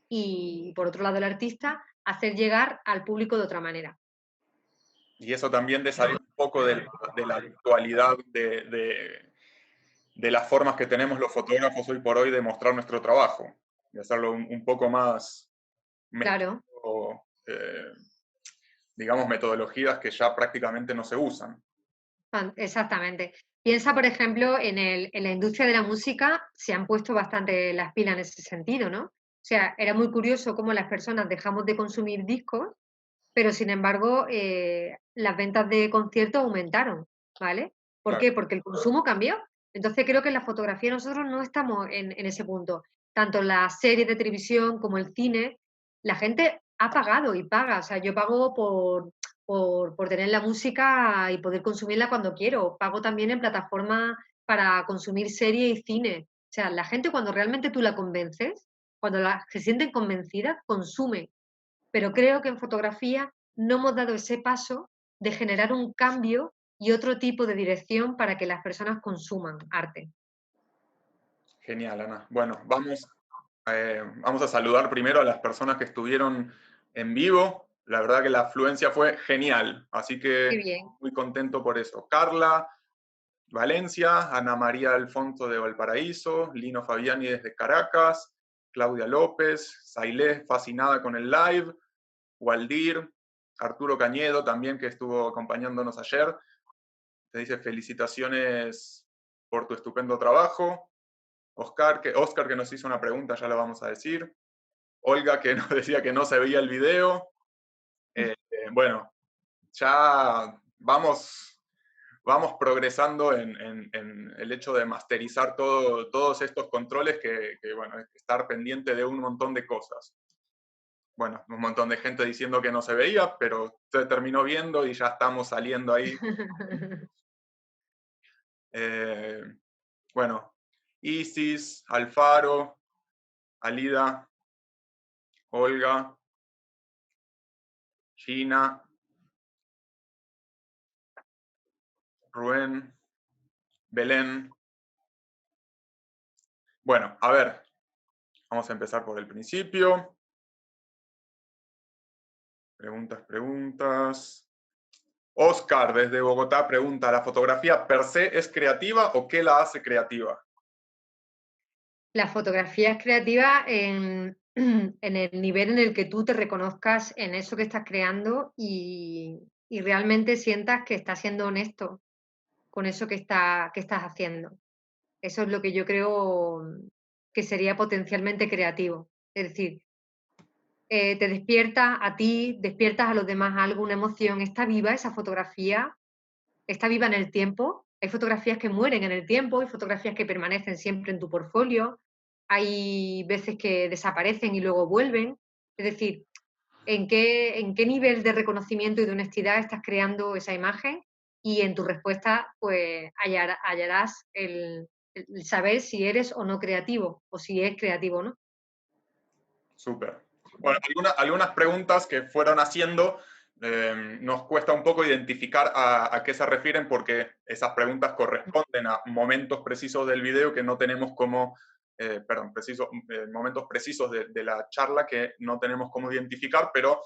y, por otro lado, el artista, hacer llegar al público de otra manera. Y eso también de salir un poco de la actualidad, de de las formas que tenemos los fotógrafos hoy por hoy de mostrar nuestro trabajo, de hacerlo un poco más Claro. mezclado, digamos, metodologías que ya prácticamente no se usan. Exactamente. Piensa, por ejemplo, en la industria de la música se han puesto bastante las pilas en ese sentido, ¿no? O sea, era muy curioso cómo las personas dejamos de consumir discos, pero sin embargo, las ventas de conciertos aumentaron, ¿vale? ¿Por Claro, qué? Porque el consumo cambió. Entonces creo que en la fotografía nosotros no estamos en ese punto. Tanto las series de televisión como el cine, la gente ha pagado y paga. O sea, yo pago por tener la música y poder consumirla cuando quiero. Pago también en plataformas para consumir series y cine. O sea, la gente cuando realmente tú la convences, cuando se sienten convencidas, consume. Pero creo que en fotografía no hemos dado ese paso de generar un cambio y otro tipo de dirección para que las personas consuman arte. genial, Ana. Bueno, vamos a saludar primero a las personas que estuvieron en vivo. La verdad que la afluencia fue genial, así Qué que bien. muy contento por eso. Carla, Valencia, Ana María Alfonso de Valparaíso, Lino Fabiani desde Caracas, Claudia López, Sailé fascinada con el live, Waldir, Arturo Cañedo también que estuvo acompañándonos ayer, te dice felicitaciones por tu estupendo trabajo. Oscar que nos hizo una pregunta, ya la vamos a decir. Olga que nos decía que no se veía el video. Bueno, ya vamos progresando en el hecho de masterizar todos estos controles bueno, estar pendiente de un montón de cosas. Bueno, un montón de gente diciendo que no se veía, pero se terminó viendo y ya estamos saliendo ahí. Eh, bueno, Isis, Alfaro, Alida, Olga, Gina, Rubén, Belén. Bueno, a ver, vamos a empezar por el principio. Preguntas. Oscar, desde Bogotá, pregunta, ¿la fotografía per se es creativa o qué la hace creativa? La fotografía es creativa en el nivel en el que tú te reconozcas en eso que estás creando y realmente sientas que estás siendo honesto con eso que estás haciendo. Eso es lo que yo creo que sería potencialmente creativo. Es decir, te despierta a ti, despiertas a los demás algo, una emoción, está viva esa fotografía, está viva en el tiempo. Hay fotografías que mueren en el tiempo, hay fotografías que permanecen siempre en tu portfolio, hay veces que desaparecen y luego vuelven. Es decir, en qué nivel de reconocimiento y de honestidad estás creando esa imagen? Y en tu respuesta, pues hallarás el saber si eres o no creativo, o si es creativo o no. Súper. Bueno, algunas preguntas que fueron haciendo, nos cuesta un poco identificar a qué se refieren porque esas preguntas corresponden a momentos precisos del video que no tenemos como, perdón, momentos precisos de la charla que no tenemos cómo identificar, pero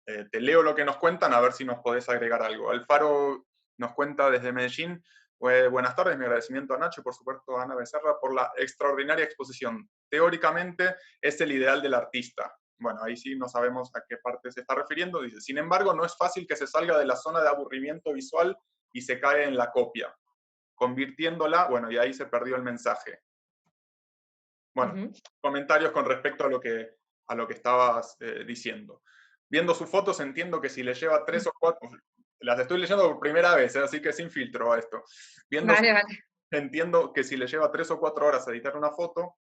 te leo lo que nos cuentan a ver si nos podés agregar algo. Alfaro nos cuenta desde Medellín. Buenas tardes, mi agradecimiento a Nacho y por supuesto a Ana Becerra por la extraordinaria exposición. Teóricamente es el ideal del artista. Bueno, ahí sí no sabemos a qué parte se está refiriendo. Dice, sin embargo, no es fácil que se salga de la zona de aburrimiento visual y se cae en la copia, convirtiéndola, bueno, y ahí se perdió el mensaje. Bueno, Ujú. comentarios con respecto a lo que estabas diciendo. Viendo sus fotos entiendo que si le lleva 3 o 4, las estoy leyendo por primera vez, así que sin filtro a esto. Viendo Vale, vale. entiendo que si le lleva 3 o 4 horas editar una foto,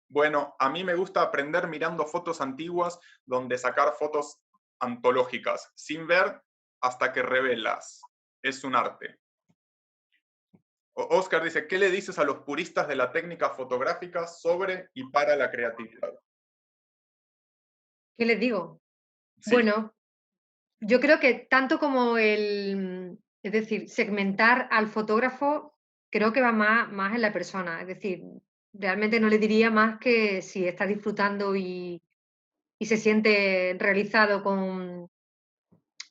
bueno, a mí me gusta aprender mirando fotos antiguas donde sacar fotos antológicas, sin ver hasta que revelas. Es un arte. Oscar dice, ¿qué le dices a los puristas de la técnica fotográfica sobre y para la creatividad? ¿Qué les digo? Sí, Bueno, yo creo que tanto como es decir, segmentar al fotógrafo, creo que va más en la persona. Es decir, realmente no le diría más que si está disfrutando y se siente realizado con,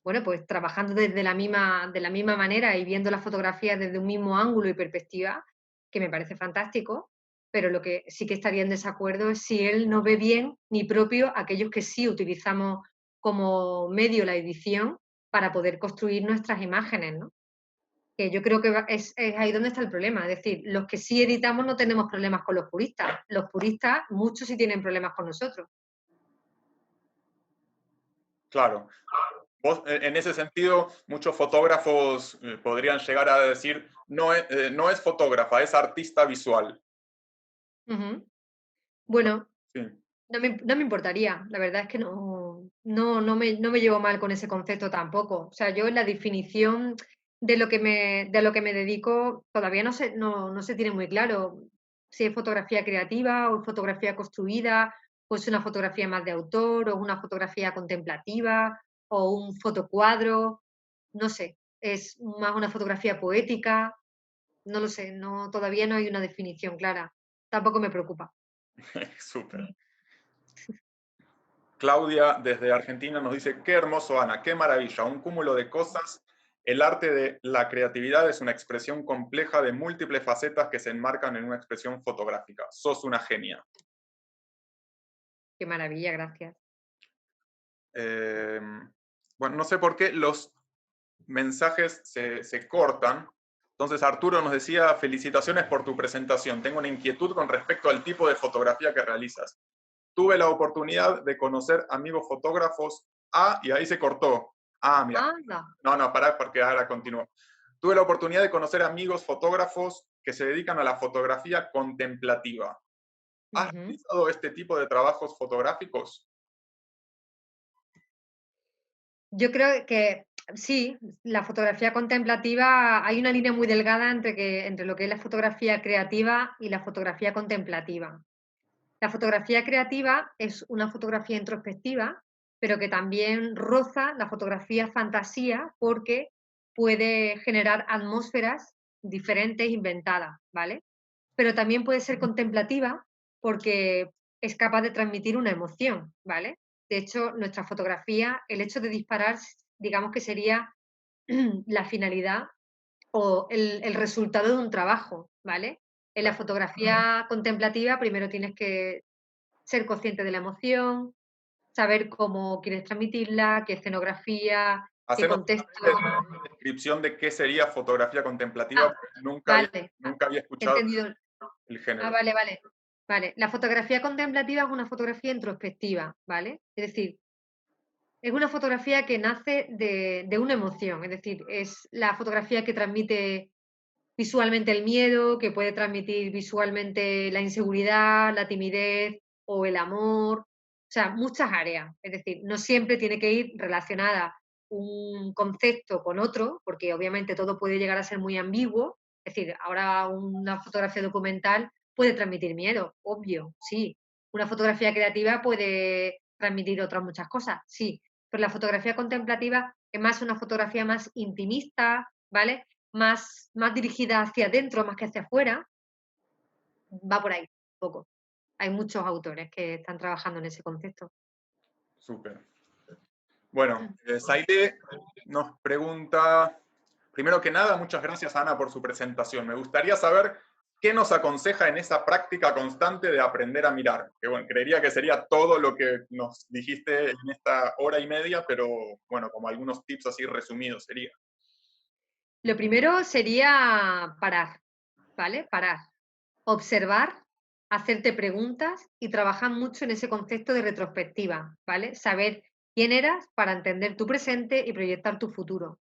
bueno, pues trabajando de la misma manera y viendo las fotografías desde un mismo ángulo y perspectiva, que me parece fantástico, pero lo que sí que estaría en desacuerdo es si él no ve bien ni propio aquellos que sí utilizamos como medio la edición para poder construir nuestras imágenes, ¿no? Que yo creo que es ahí donde está el problema. Es decir, los que sí editamos no tenemos problemas con los puristas. Los puristas, muchos sí tienen problemas con nosotros. Claro. Vos, en ese sentido, muchos fotógrafos podrían llegar a decir, no es fotógrafa, es artista visual. Ujú. Bueno, Sí, no me importaría. La verdad es que no me llevo mal con ese concepto tampoco. O sea, yo en la definición de lo que me dedico todavía no se tiene muy claro si es fotografía creativa o fotografía construida, o es una fotografía más de autor, o una fotografía contemplativa, o un fotocuadro. No sé, es más una fotografía poética. No lo sé, todavía no hay una definición clara. Tampoco me preocupa. súper. Claudia, desde Argentina, nos dice, qué hermoso, Ana, qué maravilla, un cúmulo de cosas. El arte de la creatividad es una expresión compleja de múltiples facetas que se enmarcan en una expresión fotográfica. Sos una genia. Qué maravilla, gracias. Eh, bueno, no sé por qué los mensajes se cortan. Entonces Arturo nos decía, felicitaciones por tu presentación. Tengo una inquietud con respecto al tipo de fotografía que realizas. Tuve la oportunidad de conocer amigos fotógrafos. Y ahí se cortó. Mira. Anda. No, pará, porque ahora continúo. Tuve la oportunidad de conocer amigos fotógrafos que se dedican a la fotografía contemplativa. ¿Has Ujú. realizado este tipo de trabajos fotográficos? Yo creo que sí, la fotografía contemplativa, hay una línea muy delgada entre lo que es la fotografía creativa y la fotografía contemplativa. La fotografía creativa es una fotografía introspectiva, pero que también roza la fotografía fantasía porque puede generar atmósferas diferentes inventadas, ¿vale? Pero también puede ser contemplativa porque es capaz de transmitir una emoción, ¿vale? De hecho, nuestra fotografía, el hecho de disparar, digamos que sería la finalidad o el resultado de un trabajo, ¿vale? En la fotografía contemplativa primero tienes que ser consciente de la emoción, saber cómo quieres transmitirla, qué escenografía, qué Hacernos contexto. una descripción de qué sería fotografía contemplativa, Ah, porque vale, nunca había he escuchado entendido. el género. Vale, vale. Vale, la fotografía contemplativa es una fotografía introspectiva, ¿vale? Es decir, es una fotografía que nace de una emoción, es decir, es la fotografía que transmite visualmente el miedo, que puede transmitir visualmente la inseguridad, la timidez o el amor, o sea, muchas áreas. Es decir, no siempre tiene que ir relacionada un concepto con otro, porque obviamente todo puede llegar a ser muy ambiguo. Es decir, ahora una fotografía documental puede transmitir miedo, obvio, sí. Una fotografía creativa puede transmitir otras muchas cosas, sí. Pero la fotografía contemplativa es más una fotografía más intimista, ¿vale? Más dirigida hacia adentro, más que hacia afuera, va por ahí, un poco. Hay muchos autores que están trabajando en ese concepto. Súper. Bueno, Saile nos pregunta, primero que nada, muchas gracias Ana por su presentación. Me gustaría saber qué nos aconseja en esa práctica constante de aprender a mirar. Que bueno, creería que sería todo lo que nos dijiste en esta hora y media, pero bueno, como algunos tips así resumidos sería. Lo primero sería parar, ¿vale? Parar, observar, hacerte preguntas y trabajar mucho en ese concepto de retrospectiva, ¿vale? Saber quién eras para entender tu presente y proyectar tu futuro.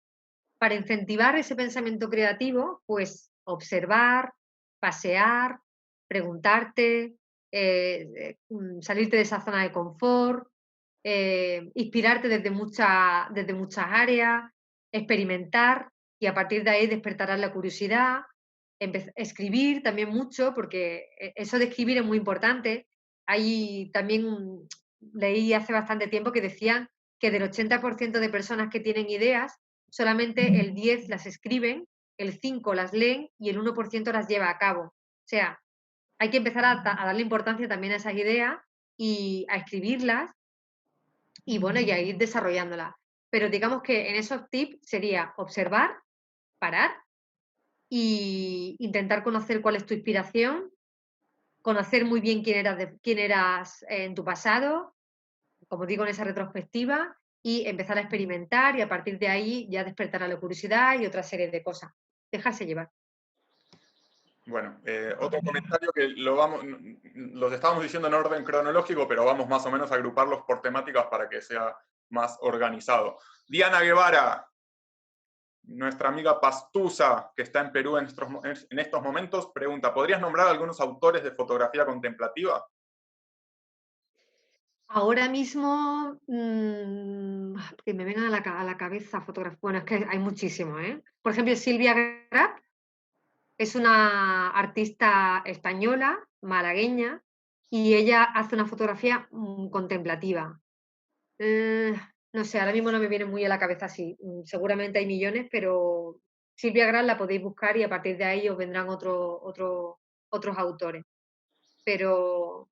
Para incentivar ese pensamiento creativo, pues observar, pasear, preguntarte, salirte de esa zona de confort, inspirarte desde muchas áreas, experimentar y a partir de ahí despertarás la curiosidad, escribir también mucho, porque eso de escribir es muy importante. Hay también, leí hace bastante tiempo que decían que del 80% de personas que tienen ideas, solamente el 10 las escriben, el 5 las leen y el 1% las lleva a cabo. O sea, hay que empezar a darle importancia también a esas ideas y a escribirlas y bueno, y a ir desarrollándolas. Pero digamos que en esos tips sería observar, parar, y intentar conocer cuál es tu inspiración, conocer muy bien quién eras en tu pasado, como digo, en esa retrospectiva, y empezar a experimentar y a partir de ahí ya despertará la curiosidad y otra serie de cosas. Dejarse llevar. Bueno, otro comentario que los estábamos diciendo en orden cronológico, pero vamos más o menos a agruparlos por temáticas para que sea más organizado. Diana Guevara, nuestra amiga Pastusa, que está en Perú en estos momentos, pregunta, ¿podrías nombrar algunos autores de fotografía contemplativa? Ahora mismo, que me vengan a la cabeza fotografías, bueno, es que hay muchísimos, ¿eh? Por ejemplo, Silvia Grap es una artista española, malagueña, y ella hace una fotografía, contemplativa. Eh, no sé, ahora mismo no me viene muy a la cabeza así, seguramente hay millones, pero Silvia Grap la podéis buscar y a partir de ahí os vendrán otros autores, pero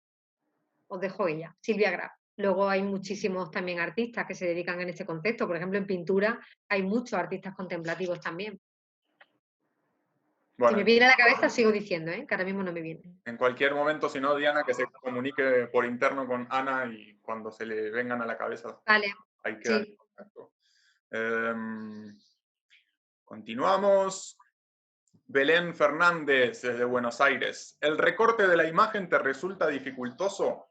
os dejo ella, Silvia Graf. Luego hay muchísimos también artistas que se dedican en este contexto. Por ejemplo, en pintura hay muchos artistas contemplativos también. Si Bueno, me viene a la cabeza, sigo diciendo, que ahora mismo no me viene. en cualquier momento, si no, Diana, que se comunique por interno con Ana y cuando se le vengan a la cabeza, Vale, ahí queda el sí. contacto. Continuamos. Belén Fernández desde Buenos Aires. ¿El recorte de la imagen te resulta dificultoso?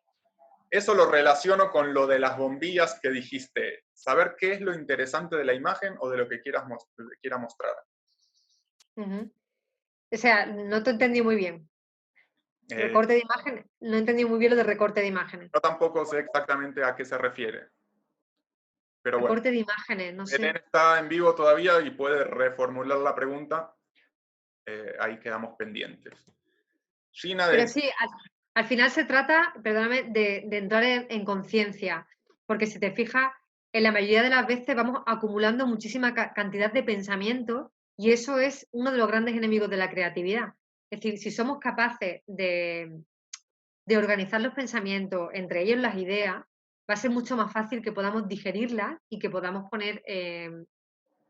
Eso lo relaciono con lo de las bombillas que dijiste. Saber qué es lo interesante de la imagen o de lo que quiera mostrar. Ujú. O sea, no te entendí muy bien. Eh, Recorte de imágenes. No entendí muy bien lo de recorte de imágenes. yo tampoco sé exactamente a qué se refiere. Pero bueno, Recorte de imágenes, no Belén sé. está en vivo todavía y puede reformular la pregunta. Ahí quedamos pendientes. Gina Pero de... sí, al final se trata, perdóname, de entrar en conciencia, porque si te fijas, en la mayoría de las veces vamos acumulando muchísima cantidad de pensamientos y eso es uno de los grandes enemigos de la creatividad. Es decir, si somos capaces de organizar los pensamientos, entre ellos las ideas, va a ser mucho más fácil que podamos digerirlas y que podamos poner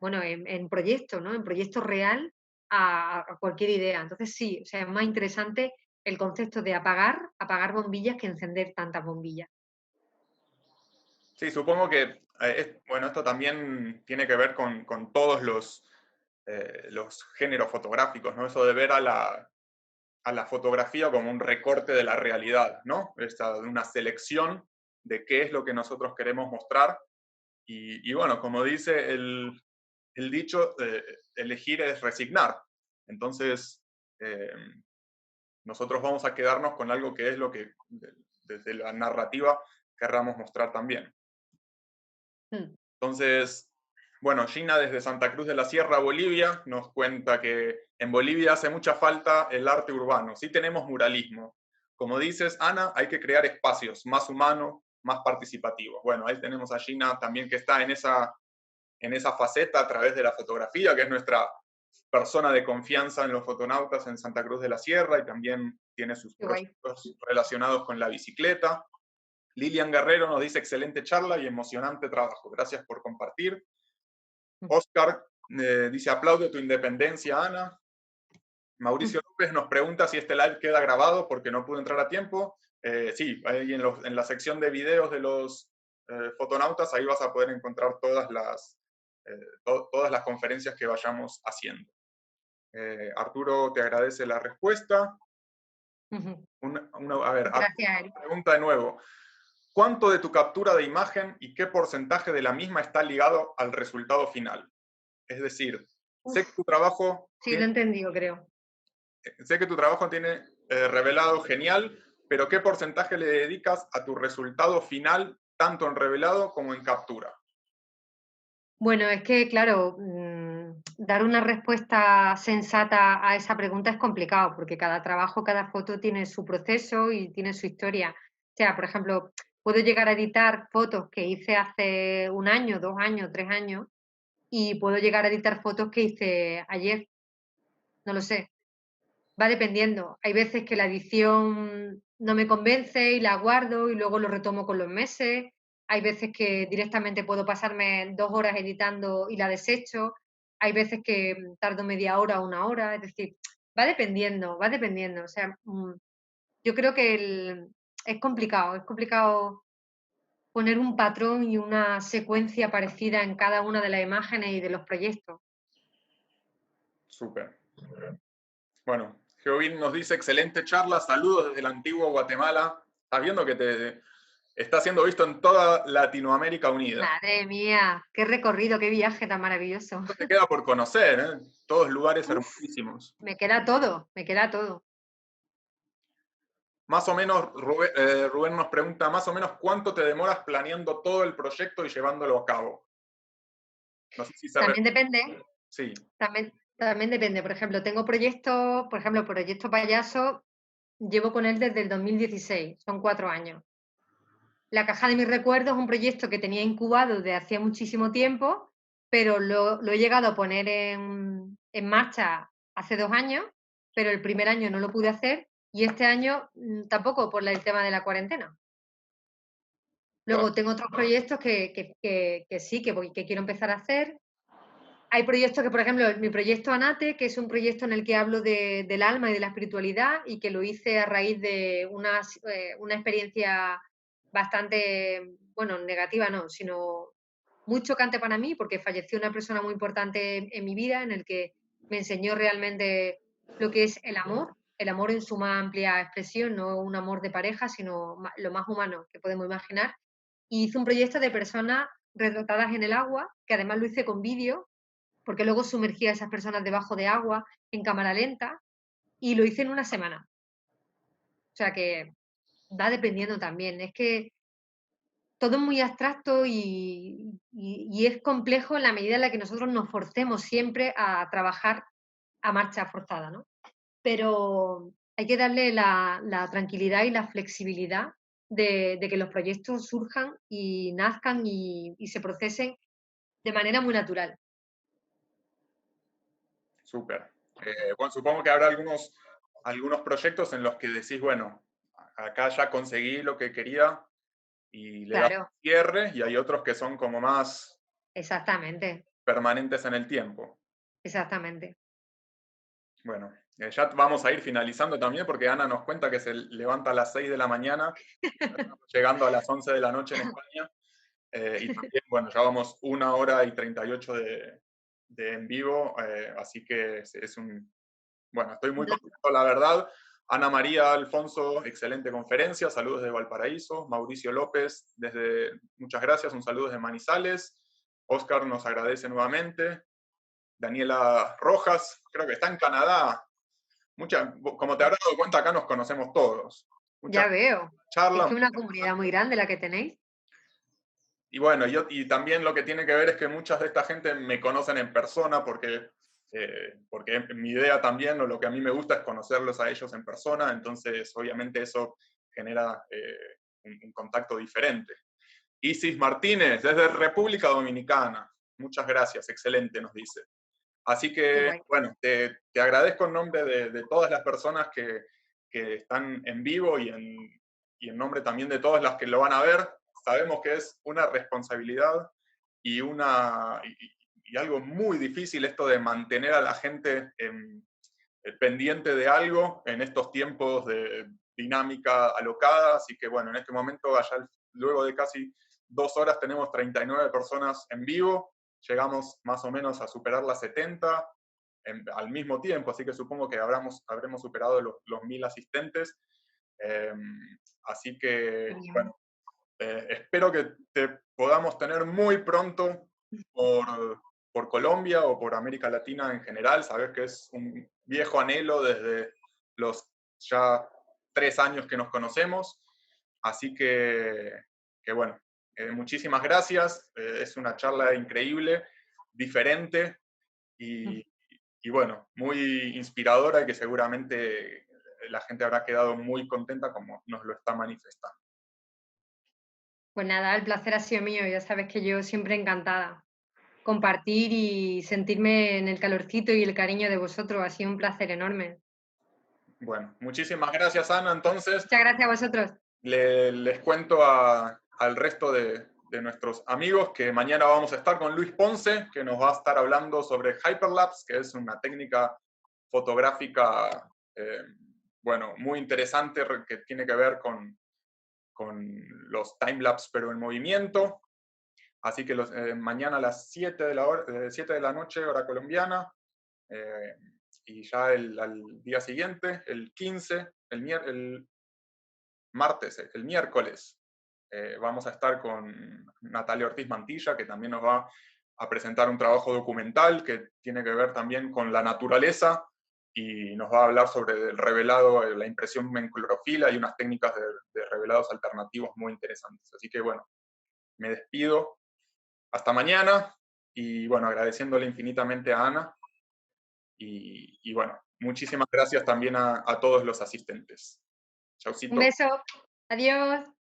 bueno, en proyecto, ¿no? En proyecto real a cualquier idea. Entonces sí, o sea, es más interesante el concepto de apagar bombillas que encender tantas bombillas. Sí, supongo que, bueno, esto también tiene que ver con todos los géneros fotográficos, ¿no? Eso de ver a la fotografía como un recorte de la realidad, ¿no? Una selección de qué es lo que nosotros queremos mostrar. Y bueno, como dice el dicho, elegir es resignar. Entonces, eh, nosotros vamos a quedarnos con algo que es lo que desde la narrativa querramos mostrar también. Mm, Entonces, bueno, Gina desde Santa Cruz de la Sierra, Bolivia, nos cuenta que en Bolivia hace mucha falta el arte urbano. Sí tenemos muralismo. Como dices, Ana, hay que crear espacios más humanos, más participativos. Bueno, ahí tenemos a Gina también que está en esa faceta a través de la fotografía, que es nuestra persona de confianza en los fotonautas en Santa Cruz de la Sierra y también tiene sus qué guay. proyectos relacionados con la bicicleta. Lilian Guerrero nos dice excelente charla y emocionante trabajo. Gracias por compartir. Mm, Oscar dice aplaude tu independencia, Ana. Mauricio mm. López nos pregunta si este live queda grabado porque no pudo entrar a tiempo. Sí, ahí en la sección de videos de los fotonautas, ahí vas a poder encontrar todas las conferencias que vayamos haciendo. Arturo te agradece la respuesta. Ujú. A ver, Gracias, Eric. pregunta de nuevo. ¿Cuánto de tu captura de imagen y qué porcentaje de la misma está ligado al resultado final? Es decir, sé que Uf, tu trabajo sí, lo he tiene, entendido, creo. sé que tu trabajo tiene revelado genial, pero ¿qué porcentaje le dedicas a tu resultado final, tanto en revelado como en captura? Bueno, es que, claro, dar una respuesta sensata a esa pregunta es complicado, porque cada trabajo, cada foto tiene su proceso y tiene su historia. O sea, por ejemplo, puedo llegar a editar fotos que hice hace un año, 2 años, 3 años, y puedo llegar a editar fotos que hice ayer, no lo sé. Va dependiendo. Hay veces que la edición no me convence y la guardo y luego lo retomo con los meses. Hay veces que directamente puedo pasarme 2 horas editando y la desecho. hay veces que tardo media hora, una hora, es decir, va dependiendo. O sea, yo creo que es complicado poner un patrón y una secuencia parecida en cada una de las imágenes y de los proyectos. Súper. Bueno, Geovin nos dice, excelente charla, saludos desde el antiguo Guatemala. Estás viendo que te está siendo visto en toda Latinoamérica Unida. Madre mía, qué recorrido, qué viaje tan maravilloso. Esto te queda por conocer, ¿eh? Todos lugares Uf, hermosísimos. me queda todo, me queda todo. Más o menos, Rubén nos pregunta, más o menos, ¿cuánto te demoras planeando todo el proyecto y llevándolo a cabo? No sé si se También refiere. depende, Sí, también depende. Por ejemplo, tengo proyectos, por ejemplo, Proyecto Payaso, llevo con él desde el 2016, son 4 años. La Caja de mis recuerdos es un proyecto que tenía incubado desde hacía muchísimo tiempo, pero lo he llegado a poner en marcha hace 2 años, pero el primer año no lo pude hacer y este año, tampoco por el tema de la cuarentena. claro. Luego tengo otros proyectos que sí, que quiero empezar a hacer. Hay proyectos que, por ejemplo, mi proyecto Anate, que es un proyecto en el que hablo del alma y de la espiritualidad y que lo hice a raíz de una experiencia bastante, bueno, negativa no, sino muy chocante para mí, porque falleció una persona muy importante en mi vida, en el que me enseñó realmente lo que es el amor en su más amplia expresión, no un amor de pareja, sino lo más humano que podemos imaginar. Y hice un proyecto de personas retratadas en el agua, que además lo hice con vídeo, porque luego sumergía a esas personas debajo de agua en cámara lenta y lo hice en una semana. O sea que va dependiendo también. Es que todo es muy abstracto y es complejo en la medida en la que nosotros nos forcemos siempre a trabajar a marcha forzada, ¿no? Pero hay que darle la tranquilidad y la flexibilidad de que los proyectos surjan y nazcan y se procesen de manera muy natural. Súper. Bueno, supongo que habrá algunos proyectos en los que decís, bueno, acá ya conseguí lo que quería y le das Claro, cierre, y hay otros que son como más exactamente, permanentes en el tiempo. exactamente. Bueno, ya vamos a ir finalizando también porque Ana nos cuenta que se levanta a las 6 de la mañana, llegando a las 11 de la noche en España. Y también, bueno, ya vamos 1 hora y 38 de en vivo, así que es un, bueno, estoy muy contento, la verdad. Ana María Alfonso, excelente conferencia, saludos de Valparaíso. Mauricio López, muchas gracias, un saludo desde Manizales. Oscar nos agradece nuevamente. Daniela Rojas, creo que está en Canadá. Como te habrás dado cuenta, acá nos conocemos todos. Muchas Ya veo. Es charlas. que es una comunidad muy grande la que tenéis. Y bueno, y también lo que tiene que ver es que muchas de esta gente me conocen en persona porque mi idea también, o lo que a mí me gusta es conocerlos a ellos en persona, entonces obviamente eso genera un contacto diferente. Isis Martínez, desde República Dominicana. Muchas gracias, excelente, nos dice. Así Qué que, guay. bueno, te agradezco en nombre de todas las personas que están en vivo y en nombre también de todas las que lo van a ver. Sabemos que es una responsabilidad y, y algo muy difícil esto de mantener a la gente pendiente de algo en estos tiempos de dinámica alocada. Así que, bueno, en este momento, allá luego de casi 2 horas, tenemos 39 personas en vivo. Llegamos más o menos a superar las 70 al mismo tiempo, así que supongo que habremos superado los 1000 asistentes. Eh, Así que, Genial. bueno, espero que te podamos tener muy pronto por Colombia o por América Latina en general. Sabes que es un viejo anhelo desde los ya 3 años que nos conocemos. Así que bueno, muchísimas gracias. Es una charla increíble, diferente y, y bueno, muy inspiradora y que seguramente la gente habrá quedado muy contenta como nos lo está manifestando. Pues nada, el placer ha sido mío. Ya sabes que yo siempre encantada. Compartir y sentirme en el calorcito y el cariño de vosotros ha sido un placer enorme. Bueno, muchísimas gracias, Ana. Entonces, Muchas gracias a vosotros. les cuento al resto de nuestros amigos, que mañana vamos a estar con Luis Ponce, que nos va a estar hablando sobre Hyperlapse, que es una técnica fotográfica, bueno, muy interesante, que tiene que ver con los timelapse, pero en movimiento. Así que mañana a las 7 7 de la noche, hora colombiana, eh, y ya al día siguiente, el 15, el martes, el miércoles, vamos a estar con Natalia Ortiz Mantilla, que también nos va a presentar un trabajo documental que tiene que ver también con la naturaleza y nos va a hablar sobre el revelado, la impresión en clorofila y unas técnicas de revelados alternativos muy interesantes. Así que bueno, me despido. Hasta mañana y bueno, agradeciéndole infinitamente a Ana y bueno, muchísimas gracias también a todos los asistentes. Un Chaucito. beso. Adiós.